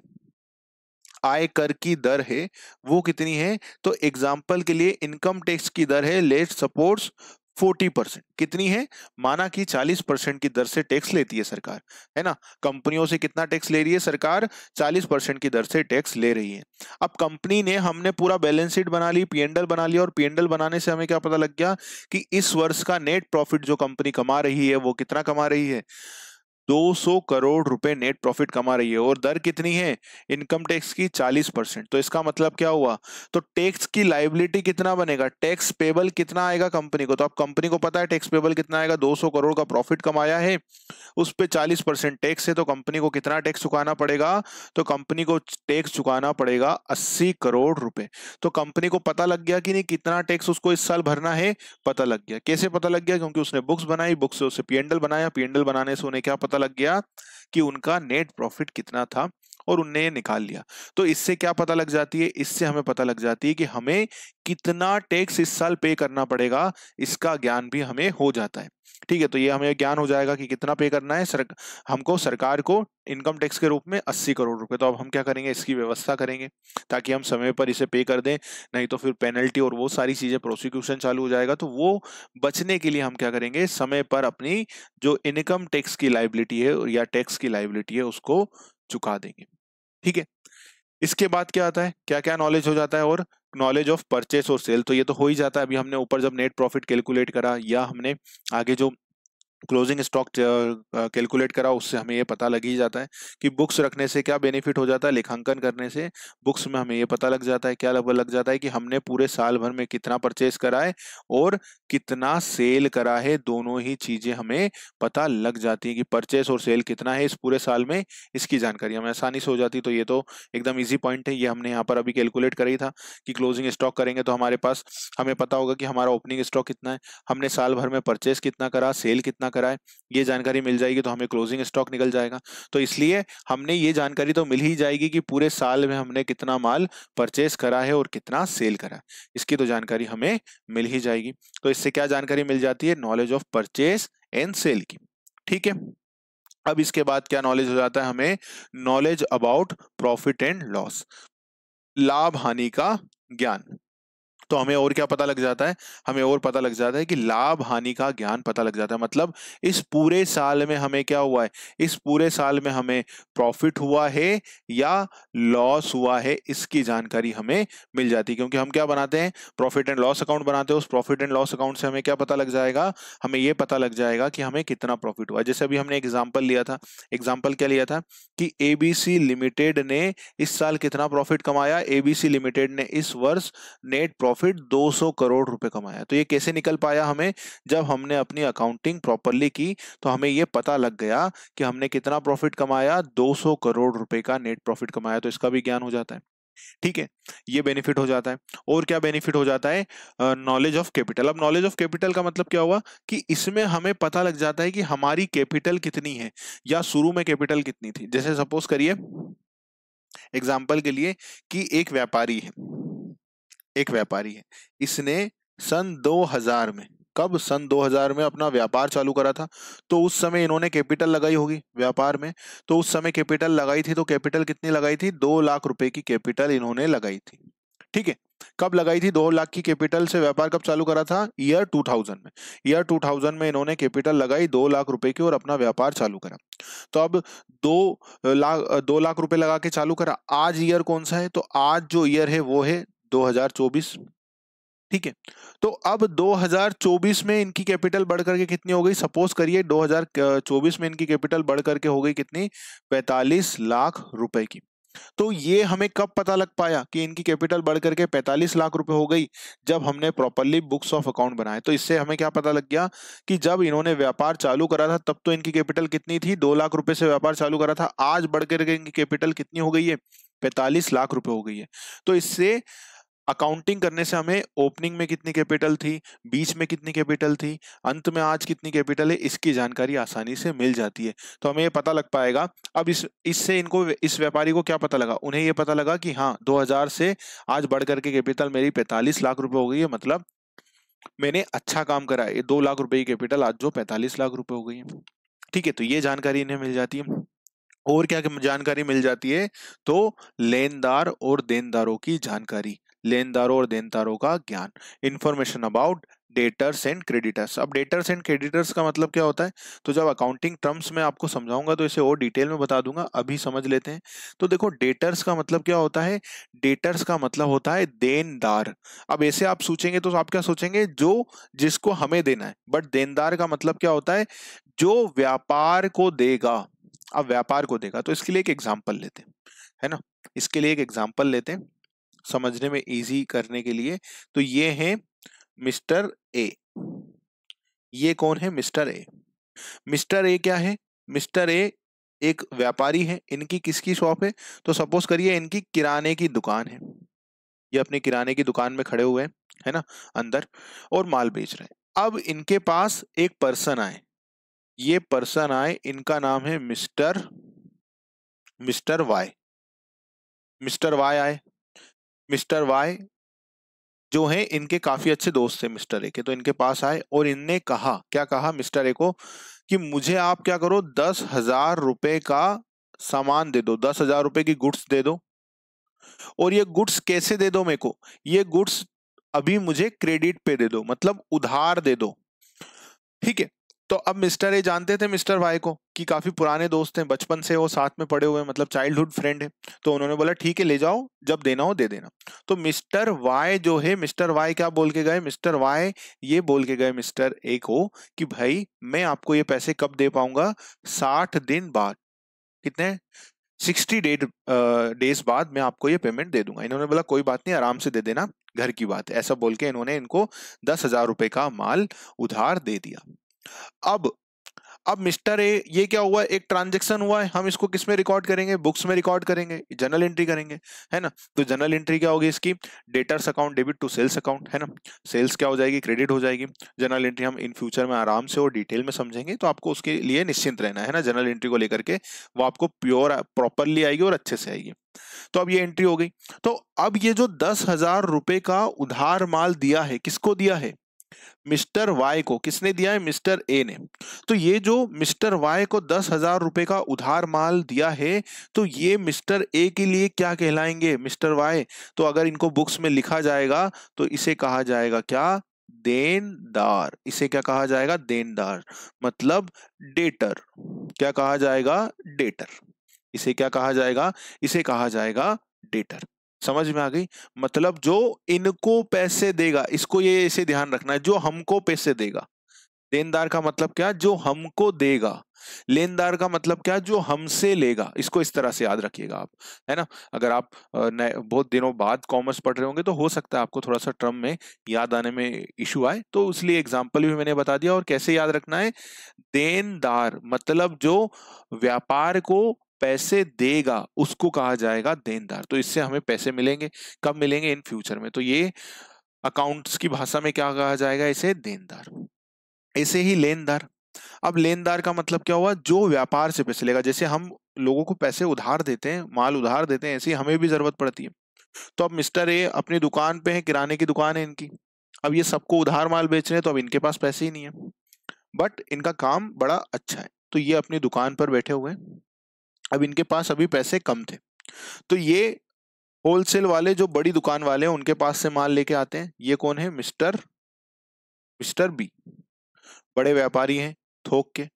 आय कर की दर है, वो कितनी है, तो एग्जाम्पल के लिए इनकम टैक्स की दर है, लेट्स सपोज 40%। कितनी है? माना कि 40% की दर से टैक्स लेती है सरकार, है ना। कंपनियों से कितना टैक्स ले रही है सरकार? 40% की दर से टैक्स ले रही है। अब कंपनी ने, हमने पूरा बैलेंस शीट बना ली, पीएनएल बना लिया, और पीएनएल बनाने से हमें क्या पता लग गया कि इस वर्ष का नेट प्रॉफिट जो कंपनी कमा रही है वो कितना कमा रही है? 200 करोड़ रुपए नेट प्रॉफिट कमा रही है। और दर कितनी है इनकम टैक्स की? 40%। तो इसका मतलब क्या हुआ? तो टैक्स की लायबिलिटी कितना बनेगा? टैक्स पेबल कितना आएगा कंपनी को? तो अब कंपनी को पता है टैक्स पेबल कितना आएगा, 200 करोड़ का प्रॉफिट कमाया है, उस पे 40% टैक्स है, तो कंपनी को कितना टैक्स चुकाना पड़ेगा? तो कंपनी को टैक्स चुकाना पड़ेगा 80 करोड़ रुपए। तो कंपनी को पता लग गया कि नहीं कितना टैक्स उसको इस साल भरना है? पता लग गया। कैसे पता लग गया? क्योंकि उसने बुक्स बनाई, बुक्स से उसे पीएनएल बनाया, पीएनएल बनाने से उन्हें क्या पता लग गया कि उनका नेट प्रॉफिट कितना था, और उनने ये निकाल लिया। तो इससे क्या पता लग जाती है? इससे हमें पता लग जाती है कि हमें कितना टैक्स इस साल पे करना पड़ेगा, इसका ज्ञान भी हमें हो जाता है। ठीक है, तो ये हमें ज्ञान हो जाएगा कि कितना पे करना है हमको सरकार को इनकम टैक्स के रूप में 80 करोड़ रुपए। तो अब हम क्या करेंगे? इसकी व्यवस्था करेंगे ताकि हम समय पर इसे पे कर दें, नहीं तो फिर पेनल्टी और वो सारी चीजें, प्रोसिक्यूशन चालू हो जाएगा। तो वो बचने के लिए हम क्या करेंगे? समय पर अपनी जो इनकम टैक्स की लायबिलिटी है या टैक्स की लायबिलिटी है उसको चुका देंगे। ठीक है, इसके बाद क्या आता है? क्या क्या नॉलेज हो जाता है? और नॉलेज ऑफ परचेस और सेल, तो ये तो हो ही जाता है। अभी हमने ऊपर जब नेट प्रॉफिट कैलकुलेट करा, या हमने आगे जो क्लोजिंग स्टॉक कैलकुलेट करा, उससे हमें ये पता लग ही जाता है कि बुक्स रखने से क्या बेनिफिट हो जाता है। लेखांकन करने से बुक्स में हमें ये पता लग जाता है, क्या लग जाता है कि हमने पूरे साल भर में कितना परचेस करा है और कितना सेल करा है। दोनों ही चीजें हमें पता लग जाती है कि परचेस और सेल कितना है इस पूरे साल में, इसकी जानकारी हमें आसानी से हो जाती। तो ये तो एकदम इजी पॉइंट है, ये हमने यहाँ पर अभी कैलकुलेट करा ही था कि क्लोजिंग स्टॉक करेंगे तो हमारे पास, हमें पता होगा कि हमारा ओपनिंग स्टॉक कितना है, हमने साल भर में परचेस कितना करा, सेल कितना करा है, ये जानकारी मिल जाएगी तो हमें क्लोजिंग स्टॉक निकल जाएगा। तो इसलिए हमने ये जानकारी तो मिल ही जाएगी कि पूरे साल में हमने कितना माल परचेस करा है और कितना सेल करा है, इसकी तो जानकारी हमें मिल ही जाएगी। तो इससे क्या जानकारी मिल जाती है? Knowledge of purchase and sale की। ठीक है, अब इसके बाद क्या नॉलेज हो जाता है हमें? Knowledge about profit and loss, लाभ हानि का ज्ञान। तो हमें और क्या पता लग जाता है? हमें और पता लग जाता है कि लाभ हानि का ज्ञान पता लग जाता है। मतलब इस पूरे साल में हमें क्या हुआ है, इस पूरे साल में हमें प्रॉफिट हुआ है या लॉस हुआ है, इसकी जानकारी हमें मिल जाती है। क्योंकि हम क्या बनाते हैं? प्रॉफिट एंड लॉस अकाउंट बनाते हैं। उस प्रॉफिट एंड लॉस अकाउंट से हमें क्या पता लग जाएगा? हमें यह पता लग जाएगा कि हमें कितना प्रॉफिट हुआ। जैसे अभी हमने एग्जाम्पल लिया था, एग्जाम्पल क्या लिया था कि एबीसी लिमिटेड ने इस साल कितना प्रॉफिट कमाया? एबीसी लिमिटेड ने इस वर्ष नेट प्रॉफिट 200 करोड़ रुपए कमाया। तो ये कैसे निकल पाया हमें? जब हमने अपनी अकाउंटिंग प्रॉपरली की तो हमें ये पता लग गया कि हमने कितना प्रॉफिट कमाया, 200 करोड़ रुपए का नेट प्रॉफिट कमाया। तो इसका भी ज्ञान हो जाता है। ठीक है, ये बेनिफिट हो जाता है। और क्या बेनिफिट हो जाता है? Knowledge of capital. अब नॉलेज ऑफ कैपिटल का मतलब क्या हुआ कि इसमें हमें पता लग जाता है कि हमारी कैपिटल कितनी है या शुरू में कैपिटल कितनी थी। जैसे सपोज करिए एग्जाम्पल के लिए कि एक व्यापारी है, इसने सन 2000 में, कब? सन 2000 में अपना व्यापार चालू करा था। तो उस समय इन्होंने कैपिटल लगाई होगी व्यापार में। तो उस समय कैपिटल लगाई थी, तो कैपिटल कितनी लगाई थी? 2 लाख रुपए की कैपिटल इन्होंने लगाई थी। ठीक है, कब लगाई थी? 2 लाख की कैपिटल से व्यापार कब चालू करा था? ईयर 2000 में। ईयर 2000 में इन्होंने कैपिटल लगाई 2 लाख रुपए की और अपना व्यापार चालू करा। तो अब 2 लाख रुपए लगा के चालू करा। आज ईयर कौन सा है? तो आज जो ईयर है वो है 2024। ठीक है, तो अब 2024 में इनकी कैपिटल बढ़ करके कितनी हो गई? सपोज करिए 2024 में इनकी कैपिटल बढ़ करके हो गई कितनी? 45 लाख रुपए की। तो ये हमें कब पता लग पाया कि इनकी कैपिटल बढ़ करके 45 लाख रुपए हो गई? जब हमने प्रॉपरली बुक्स ऑफ अकाउंट बनाए। तो इससे हमें क्या पता लग गया कि जब इन्होंने व्यापार चालू करा था तब तो इनकी कैपिटल कितनी थी? 2 लाख रुपए से व्यापार चालू करा था। आज बढ़ करके इनकी कैपिटल कितनी हो गई है? 45 लाख रुपए हो गई है। तो इससे अकाउंटिंग करने से हमें ओपनिंग में कितनी कैपिटल थी, बीच में कितनी कैपिटल थी, अंत में आज कितनी कैपिटल है, इसकी जानकारी आसानी से मिल जाती है। तो हमें ये पता लग पाएगा। अब इससे इनको, इस व्यापारी को क्या पता लगा? उन्हें ये पता लगा कि हाँ 2000 से आज बढ़ करके कैपिटल मेरी 45 लाख रुपए हो गई है। मतलब मैंने अच्छा काम करा है। 2 लाख रुपए की कैपिटल आज जो 45 लाख रुपए हो गई है। ठीक है, तो ये जानकारी इन्हें मिल जाती है। और क्या जानकारी मिल जाती है? तो लेनदार और देनदारों की जानकारी, लेनदारों और देनदारों का ज्ञान, information about debtors and creditors. अब डेटर्स एंड क्रेडिटर्स का मतलब क्या होता है, तो जब अकाउंटिंग टर्म्स में आपको समझाऊंगा तो इसे और डिटेल में बता दूंगा, अभी समझ लेते हैं। तो देखो डेटर्स का मतलब क्या होता है, डेटर्स का मतलब होता है देनदार। अब ऐसे आप सोचेंगे तो आप क्या सोचेंगे, जो जिसको हमें देना है, बट देनदार का मतलब क्या होता है, जो व्यापार को देगा। अब व्यापार को देगा तो इसके लिए एक एग्जाम्पल लेते हैं, है ना, इसके लिए एक एग्जाम्पल लेते हैं समझने में इजी करने के लिए। तो ये है मिस्टर ए। ये कौन है, मिस्टर ए। मिस्टर ए क्या है, मिस्टर ए एक व्यापारी है। इनकी किसकी शॉप है, तो सपोज करिए इनकी किराने की दुकान है। ये अपने किराने की दुकान में खड़े हुए हैं, है ना, अंदर, और माल बेच रहे हैं। अब इनके पास एक पर्सन आए, ये पर्सन आए, इनका नाम है mister mister Y. Mister Y आए, मिस्टर वाई जो है इनके काफी अच्छे दोस्त थे मिस्टर ए के, तो इनके पास आए और इनने कहा, क्या कहा मिस्टर ए को, कि मुझे आप क्या करो, 10,000 रुपए का सामान दे दो, 10,000 रुपए की गुड्स दे दो। और ये गुड्स कैसे दे दो मेरे को, ये गुड्स अभी मुझे क्रेडिट पे दे दो, मतलब उधार दे दो। ठीक है। तो अब मिस्टर ए जानते थे मिस्टर वाई को, कि काफी पुराने दोस्त हैं, बचपन से वो साथ में पड़े हुए हैं, मतलब चाइल्डहुड फ्रेंड है। तो उन्होंने बोला ठीक है ले जाओ, जब देना हो दे देना। तो मिस्टर वाई जो है, मिस्टर वाई क्या बोल के गए, मिस्टर वाई ये बोल के गए मिस्टर ए को कि भाई मैं आपको ये पैसे कब दे पाऊंगा, 60 दिन बाद। कितने, 60 डेज बाद मैं आपको ये पेमेंट दे दूंगा। इन्होंने बोला कोई बात नहीं, आराम से दे देना, घर की बात है, ऐसा बोल के इन्होंने इनको 10,000 रुपए का माल उधार दे दिया। अब मिस्टर ए, ये क्या हुआ, एक ट्रांजैक्शन हुआ है, हम इसको किस में रिकॉर्ड करेंगे, बुक्स में रिकॉर्ड करेंगे, जनरल एंट्री करेंगे, है ना। तो जनरल एंट्री क्या होगी इसकी, debtors account debit to sales account, है ना। सेल्स क्या हो जाएगी, क्रेडिट हो जाएगी। जनरल एंट्री हम इन फ्यूचर में आराम से और डिटेल में समझेंगे, तो आपको उसके लिए निश्चिंत रहना है ना, जनरल एंट्री को लेकर के वो आपको प्योर प्रॉपरली आएगी और अच्छे से आएगी। तो अब ये एंट्री हो गई। तो अब ये जो 10,000 रुपए का उधार माल दिया है, किसको दिया है, मिस्टर वाई को। किसने दिया है, मिस्टर ए ने। तो ये जो मिस्टर वाई को 10,000 रुपए का उधार माल दिया है, तो ये मिस्टर ए के लिए क्या कहलाएंगे, मिस्टर वाई। तो अगर इनको बुक्स में लिखा जाएगा तो इसे कहा जाएगा क्या, देनदार। इसे क्या कहा जाएगा, देनदार, मतलब डेटर। क्या कहा जाएगा, डेटर। इसे क्या कहा जाएगा, इसे कहा जाएगा डेटर। समझ में आ गई, मतलब जो इनको पैसे देगा, इसको ये इसे ध्यान रखना है, जो हमको पैसे देगा। देनदार का मतलब क्या, जो हमको देगा। लेनदार का मतलब क्या, जो हमसे लेगा। इसको इस तरह से याद रखिएगा आप, है ना। अगर आप बहुत दिनों बाद कॉमर्स पढ़ रहे होंगे तो हो सकता है आपको थोड़ा सा टर्म में याद आने में इशू आए, तो इसलिए एग्जाम्पल भी मैंने बता दिया। और कैसे याद रखना है, देनदार मतलब जो व्यापार को पैसे देगा उसको कहा जाएगा देनदार। तो इससे हमें पैसे मिलेंगे, कब मिलेंगे, इन फ्यूचर में। तो ये अकाउंट्स की भाषा में क्या कहा जाएगा, इसे देनदार। ऐसे ही लेनदार। अब लेनदार का मतलब क्या हुआ, जो व्यापार से पैसे लेगा। जैसे हम लोगों को पैसे उधार देते हैं, माल उधार देते हैं, ऐसे ही हमें भी जरूरत पड़ती है। तो अब मिस्टर ए अपनी दुकान पे है, किराने की दुकान है इनकी। अब ये सबको उधार माल बेच रहे हैं, तो अब इनके पास पैसे ही नहीं है, बट इनका काम बड़ा अच्छा है, तो ये अपनी दुकान पर बैठे हुए हैं। अब इनके पास अभी पैसे कम थे, तो ये होलसेल वाले जो बड़ी दुकान वाले हैं उनके पास से माल लेके आते हैं। ये कौन है, मिस्टर मिस्टर बी, बड़े व्यापारी हैं थोक के।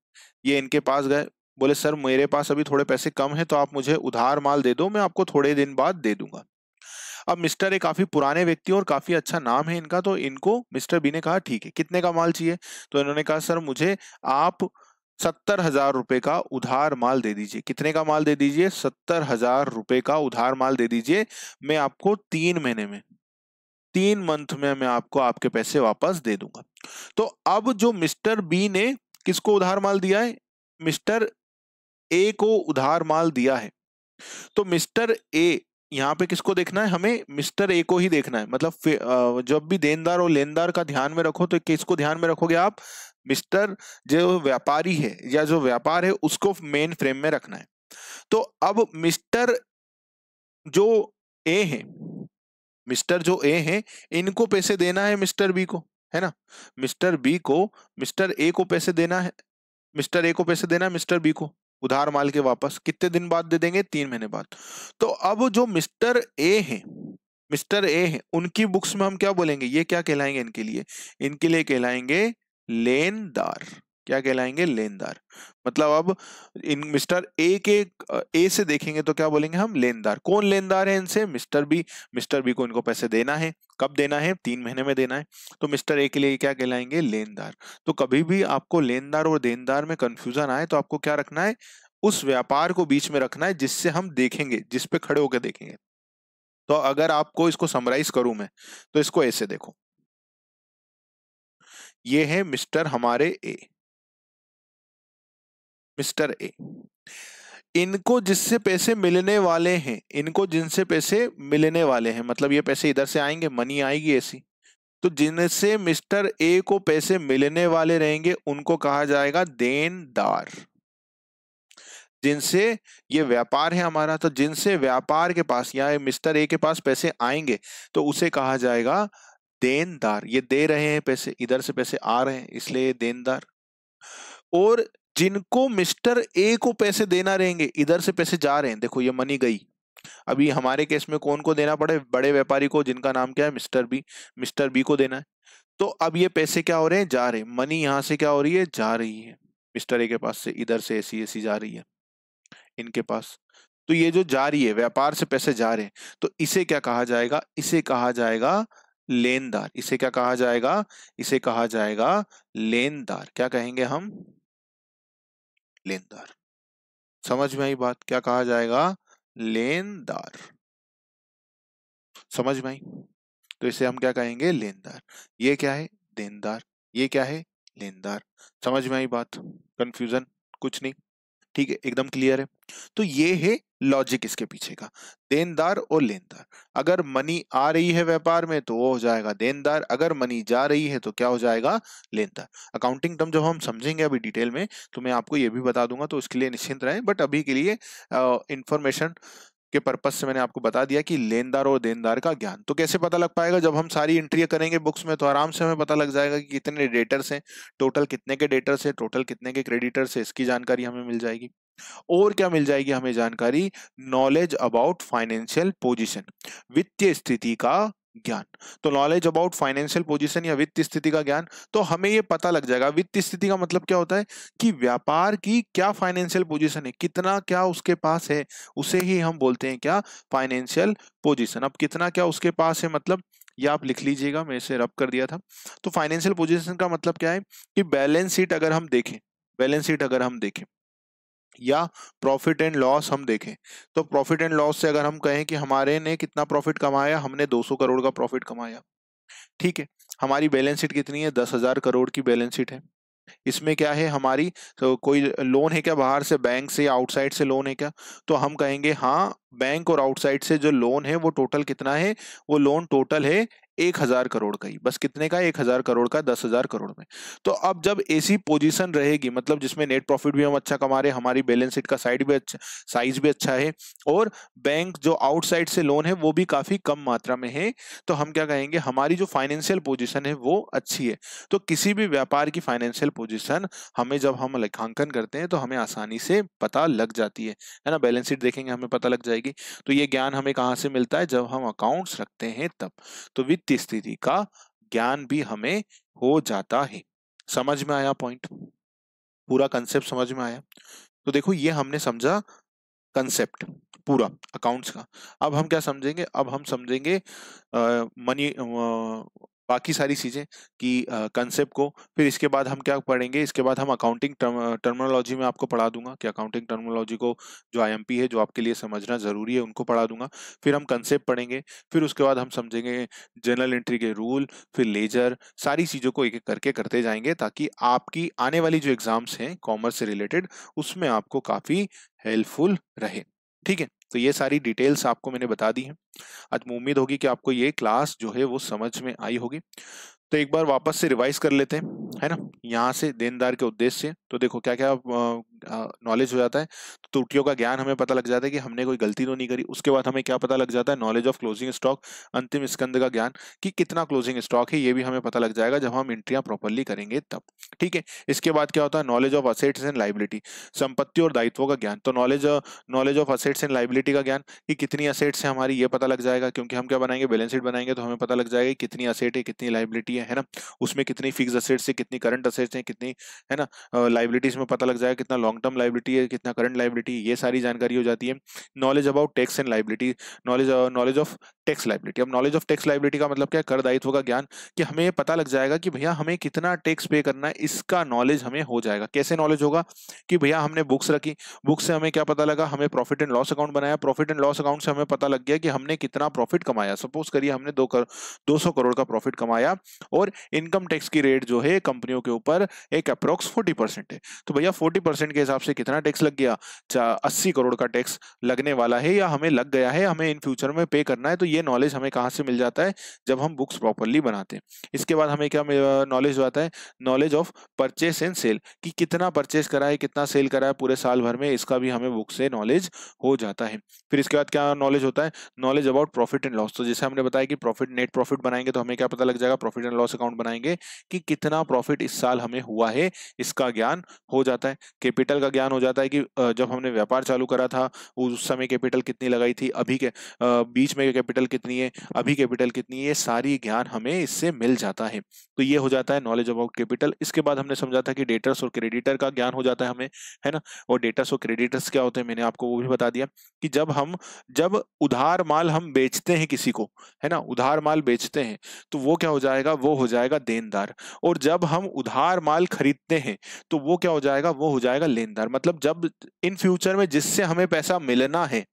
ये इनके पास गए, बोले सर मेरे पास अभी थोड़े पैसे कम हैं, तो आप मुझे उधार माल दे दो, मैं आपको थोड़े दिन बाद दे दूंगा। अब मिस्टर ए काफी पुराने व्यक्ति और काफी अच्छा नाम है इनका, तो इनको मिस्टर बी ने कहा ठीक है, कितने का माल चाहिए। तो इन्होंने कहा सर मुझे आप 70,000 रुपए का उधार माल दे दीजिए। कितने का माल दे दीजिए, 70,000 रुपए का उधार माल दे दीजिए। मैं आपको 3 महीने में, 3 मंथ में मैं आपको आपके पैसे वापस दे दूंगा। तो अब जो मिस्टर बी ने किसको उधार माल दिया है, मिस्टर ए को उधार माल दिया है। तो मिस्टर ए, यहाँ पे किसको देखना है हमें, मिस्टर ए को ही देखना है। मतलब जब भी देनदार और लेनदार का ध्यान में रखो तो किसको ध्यान में रखोगे आप, मिस्टर जो व्यापारी है या जो व्यापार है उसको मेन फ्रेम में रखना है। तो अब मिस्टर जो ए है, मिस्टर जो ए है, इनको पैसे देना है मिस्टर बी को, है ना। मिस्टर बी को, मिस्टर ए को पैसे देना है, मिस्टर ए को पैसे देना है मिस्टर बी को उधार माल के वापस। कितने दिन बाद दे देंगे, 3 महीने बाद। तो अब जो मिस्टर ए है, मिस्टर ए है, उनकी बुक्स में हम क्या बोलेंगे, ये क्या कहलाएंगे इनके लिए कहलाएंगे लेनदार। क्या कहलाएंगे, लेनदार। मतलब अब इन मिस्टर ए के ए से देखेंगे तो क्या बोलेंगे हम, लेनदार। कौन लेनदार है इनसे, मिस्टर बी। मिस्टर बी को इनको पैसे देना है, कब देना है, 3 महीने में देना है, तो मिस्टर ए के लिए क्या कहलाएंगे, लेनदार। तो कभी भी आपको लेनदार और देनदार में कंफ्यूजन आए तो आपको क्या रखना है, उस व्यापार को बीच में रखना है जिससे हम देखेंगे, जिस पे खड़े होकर देखेंगे। तो अगर आपको इसको समराइज करूं मैं, तो इसको ऐसे देखो, ये है मिस्टर हमारे ए, मिस्टर ए। इनको जिससे पैसे मिलने वाले हैं, इनको जिनसे पैसे मिलने वाले हैं, मतलब ये पैसे इधर से आएंगे, मनी आएगी ऐसी, तो जिनसे मिस्टर ए को पैसे मिलने वाले रहेंगे उनको कहा जाएगा देनदार। जिनसे ये व्यापार है हमारा, तो जिनसे व्यापार के पास या मिस्टर ए के पास पैसे आएंगे तो उसे कहा जाएगा देनदार। ये दे रहे हैं पैसे, इधर से पैसे आ रहे हैं, इसलिए देनदार। और जिनको मिस्टर ए को पैसे देना रहेंगे, इधर से पैसे जा रहे हैं, देखो ये मनी गई, अभी हमारे केस में कौन को देना पड़े, बड़े व्यापारी को, जिनका नाम क्या है, मिस्टर बी। मिस्टर बी को देना है। तो अब ये पैसे क्या हो रहे हैं, जा रहे हैं, मनी यहां से क्या हो रही है, जा रही है, मिस्टर ए के पास से इधर से ऐसी ऐसी जा रही है इनके पास। तो ये जो जा रही है, व्यापार से पैसे जा रहे हैं, तो इसे क्या कहा जाएगा, इसे कहा जाएगा लेनदार। इसे क्या कहा जाएगा, इसे कहा जाएगा लेनदार। क्या कहेंगे हम, लेनदार। समझ में आई बात, क्या कहा जाएगा, लेनदार। समझ में आई। तो इसे हम क्या कहेंगे, लेनदार। ये क्या है, देनदार। ये क्या है, लेनदार। समझ में आई बात, कंफ्यूजन कुछ नहीं, ठीक है, एकदम क्लियर है। तो ये है लॉजिक इसके पीछे का, देनदार और लेनदार। अगर मनी आ रही है व्यापार में तो वो हो जाएगा देनदार, अगर मनी जा रही है तो क्या हो जाएगा, लेनदार। अकाउंटिंग टर्म जब हम समझेंगे अभी डिटेल में तो मैं आपको ये भी बता दूंगा, तो उसके लिए निश्चिंत रहें। बट अभी के लिए इंफॉर्मेशन के पर्पस से मैंने आपको बता दिया कि लेनदार और देनदार का ज्ञान। तो कैसे पता लग पाएगा, जब हम सारी एंट्री करेंगे बुक्स में तो आराम से हमें पता लग जाएगा कि कितने डेटर्स हैं, टोटल कितने के डेटर्स हैं, टोटल कितने के क्रेडिटर्स हैं, इसकी जानकारी हमें मिल जाएगी। और क्या मिल जाएगी हमें जानकारी, नॉलेज अबाउट फाइनेंशियल पोजीशन, वित्तीय स्थिति का ज्ञान। तो नॉलेज अबाउट फाइनेंशियल पोजीशन या वित्तीय स्थिति का ज्ञान, तो हमें ये पता लग जाएगा। वित्तीय स्थिति का मतलब क्या होता है कि व्यापार की क्या फाइनेंशियल पोजीशन है, कितना क्या उसके पास है, उसे ही हम बोलते हैं क्या, फाइनेंशियल पोजीशन। अब कितना क्या उसके पास है मतलब, ये आप लिख लीजिएगा, मैं इसे रब कर दिया था। तो फाइनेंशियल पोजीशन का मतलब क्या है कि बैलेंस शीट अगर हम देखें, बैलेंस शीट अगर हम देखें या प्रॉफिट एंड लॉस हम देखें, तो प्रॉफिट एंड लॉस से अगर हम कहें कि हमारे ने कितना प्रॉफिट कमाया, हमने 200 करोड़ का प्रॉफिट कमाया, ठीक है। हमारी बैलेंस शीट कितनी है, 10,000 करोड़ की बैलेंस शीट है। इसमें क्या है हमारी, तो कोई लोन है क्या बाहर से, बैंक से या आउटसाइड से लोन है क्या, तो हम कहेंगे हाँ, बैंक और आउटसाइड से जो लोन है वो टोटल कितना है, वो लोन टोटल है 1,000 करोड़ का ही, बस कितने का, 1,000 करोड़ का, 10,000 करोड़ में। तो अब जब ऐसी पोजीशन रहेगी, मतलब जिसमें नेट प्रॉफिट भी हम अच्छा कमा रहे हैं, हमारी बैलेंस शीट का साइड भी अच्छा, साइज भी अच्छा है, और बैंक जो आउटसाइड से लोन है वो भी काफी कम मात्रा में है, तो हम क्या कहेंगे, हमारी जो फाइनेंशियल पोजीशन है वो अच्छी है। तो किसी भी व्यापार की फाइनेंशियल पोजीशन हमें जब हम लेखांकन करते हैं तो हमें आसानी से पता लग जाती है ना, बैलेंस शीट देखेंगे हमें पता लग जाएगी। तो ये ज्ञान हमें कहाँ से मिलता है, जब हम अकाउंट्स रखते हैं तब। तो वित्तीय स्थिति का ज्ञान भी हमें हो जाता है। समझ में आया पॉइंट, पूरा कंसेप्ट समझ में आया। तो देखो ये हमने समझा कंसेप्ट पूरा अकाउंट्स का। अब हम क्या समझेंगे, अब हम समझेंगे मनी, बाकी सारी चीजें कि कंसेप्ट को। फिर इसके बाद हम क्या पढ़ेंगे, इसके बाद हम अकाउंटिंग टर्मिनोलॉजी में आपको पढ़ा दूंगा कि अकाउंटिंग टर्मिनोलॉजी को जो आईएमपी है, जो आपके लिए समझना जरूरी है, उनको पढ़ा दूंगा। फिर हम कंसेप्ट पढ़ेंगे, फिर उसके बाद हम समझेंगे जनरल एंट्री के रूल, फिर लेजर, सारी चीजों को एक एक करके करते जाएंगे, ताकि आपकी आने वाली जो एग्जाम्स हैं कॉमर्स से रिलेटेड, उसमें आपको काफी हेल्पफुल रहे। ठीक है, तो ये सारी डिटेल्स आपको मैंने बता दी हैं। आज उम्मीद होगी कि आपको ये क्लास जो है वो समझ में आई होगी। तो एक बार वापस से रिवाइज कर लेते हैं, है ना। यहाँ से देनदार के उद्देश्य से तो देखो क्या क्या नॉलेज हो जाता है। तो त्रुटियों का ज्ञान हमें पता लग जाता है कि हमने कोई गलती तो नहीं करी। उसके बाद हमें क्या पता लग जाता है, नॉलेज ऑफ क्लोजिंग स्टॉक, अंतिम स्कंद का ज्ञान कि कितना क्लोजिंग स्टॉक है, ये भी हमें पता लग जाएगा जब हम एंट्रियां प्रॉपरली करेंगे तब। ठीक है। इसके बाद क्या होता है, knowledge of assets and liability, संपत्ति और दायित्वों का ज्ञान। तो knowledge of assets and liability का ज्ञान कि कितनी असेट्स है हमारी, ये पता लग जाएगा, क्योंकि हम क्या बनाएंगे, बैलेंस शीट बनाएंगे तो हमें पता लग जाएगा कि कितनी असेट है कितनी लाइबिलिटी है ना। उसमें कितनी फिक्स असेट्स है कितनी करंट असेट्स है कितनी, है ना, लाइबिलिटीज में पता लग जाएगा कितना लॉन्ग टर्म लाइबिलिटी है कितना करंट लाइबिलिटी, ये सारी जानकारी हो जाती है। Knowledge about tax and liability, knowledge of tax liability. अब नॉलेज ऑफ टैक्स लाइबिलिटी का मतलब क्या है, कर दायित्व का ज्ञान कि हमें ये पता लग जाएगा कि भैया हमें कितना टैक्स पे करना है, इसका नॉलेज हमें हो जाएगा। कैसे नॉलेज होगा कि भैया हमने बुक्स रखी, बुक से हमें क्या पता लगा, हमें प्रॉफिट एंड लॉस अकाउंट बनाया, प्रॉफिट एंड लॉस अकाउंट से हमें पता लग गया कि हमने कितना प्रॉफिट कमाया। सपोज करिए हमने 200 करोड़ का प्रॉफिट कमाया और इनकम टैक्स की रेट जो है कंपनियों के ऊपर एक अप्रोक्स 40% है। तो भैया 40% के हिसाब से कितना टैक्स लग गया, 80 करोड़ का टैक्स लगने वाला है या हमें लग गया है, हमें इन फ्यूचर में पे करना है। तो ये नॉलेज हमें कहाँ से मिल जाता है, जब हम बुक्स प्रॉपरली बनाते हैं। इसके बाद हमें क्या नॉलेज हो जाता है, knowledge of purchase and sale कि कितना परचेस करा है कितना सेल करा है पूरे साल भर में, इसका भी हमें बुक से नॉलेज हो जाता है। फिर इसके बाद क्या नॉलेज होता है, knowledge about profit and loss. तो जैसे हमने बताया कि प्रॉफिट नेट प्रॉफिट बनाएंगे तो हमें क्या पता लग जाएगा, प्रॉफिट एंड लॉस अकाउंट बनाएंगे कि कितना प्रॉफिट इस साल हमें हुआ है, इसका ज्ञान हो जाता है। कैपिटल का ज्ञान हो जाता है कि जब हमने व्यापार चालू करा था उस समय कैपिटल कितनी लगाई थी, अभी के बीच में कैपिटल कितनी है, अभी कैपिटल कितनी है, ये सारी ज्ञान हमें इससे मिल जाता है। तो ये हो जाता है नॉलेज अबाउट कैपिटल। इसके बाद हमने समझा था कि डेटर्स और क्रेडिटर का ज्ञान हो जाता है हमें, है ना। और डेटर्स और क्रेडिटर्स क्या होते हैं मैंने आपको वो भी बता दिया कि जब उधार माल हम बेचते हैं किसी को, है ना, उधार माल बेचते हैं तो वो क्या हो जाएगा, वो हो जाएगा देनदार। और जब हम उधार माल खरीदते हैं तो वो क्या हो जाएगा, वो हो जाएगा लेनदार। मतलब जब इन फ्यूचर में जिससे हमें पैसा मिलना है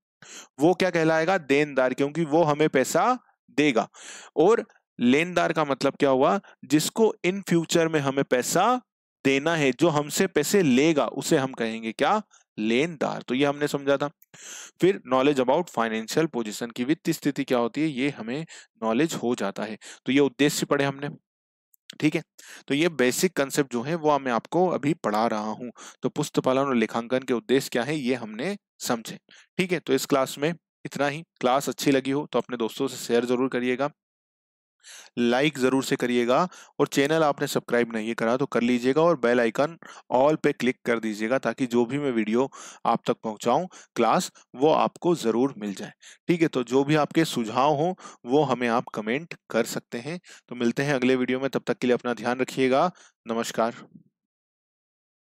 वो क्या कहलाएगा, देनदार, क्योंकि वो हमें पैसा देगा। और लेनदार का मतलब क्या हुआ, जिसको इन फ्यूचर में हमें पैसा देना है, जो हमसे पैसे लेगा उसे हम कहेंगे क्या, लेनदार। तो ये हमने समझा था। फिर नॉलेज अबाउट फाइनेंशियल पोजीशन की वित्तीय स्थिति क्या होती है, ये हमें नॉलेज हो जाता है। तो ये उद्देश्य पढ़े हमने, ठीक है। तो ये बेसिक कंसेप्ट जो है वो मैं आपको अभी पढ़ा रहा हूं। तो पुस्तक पालन और लेखांकन के उद्देश्य क्या है ये हमने समझे, ठीक है। तो इस क्लास में इतना ही। क्लास अच्छी लगी हो तो अपने दोस्तों से शेयर जरूर करिएगा, लाइक जरूर से करिएगा, और चैनल आपने सब्सक्राइब नहीं करा तो कर लीजिएगा, और बेल आइकन ऑल पे क्लिक कर दीजिएगा ताकि जो भी मैं वीडियो आप तक पहुंचाऊं क्लास, वो आपको जरूर मिल जाए, ठीक है। तो जो भी आपके सुझाव हो वो हमें आप कमेंट कर सकते हैं। तो मिलते हैं अगले वीडियो में, तब तक के लिए अपना ध्यान रखिएगा। नमस्कार।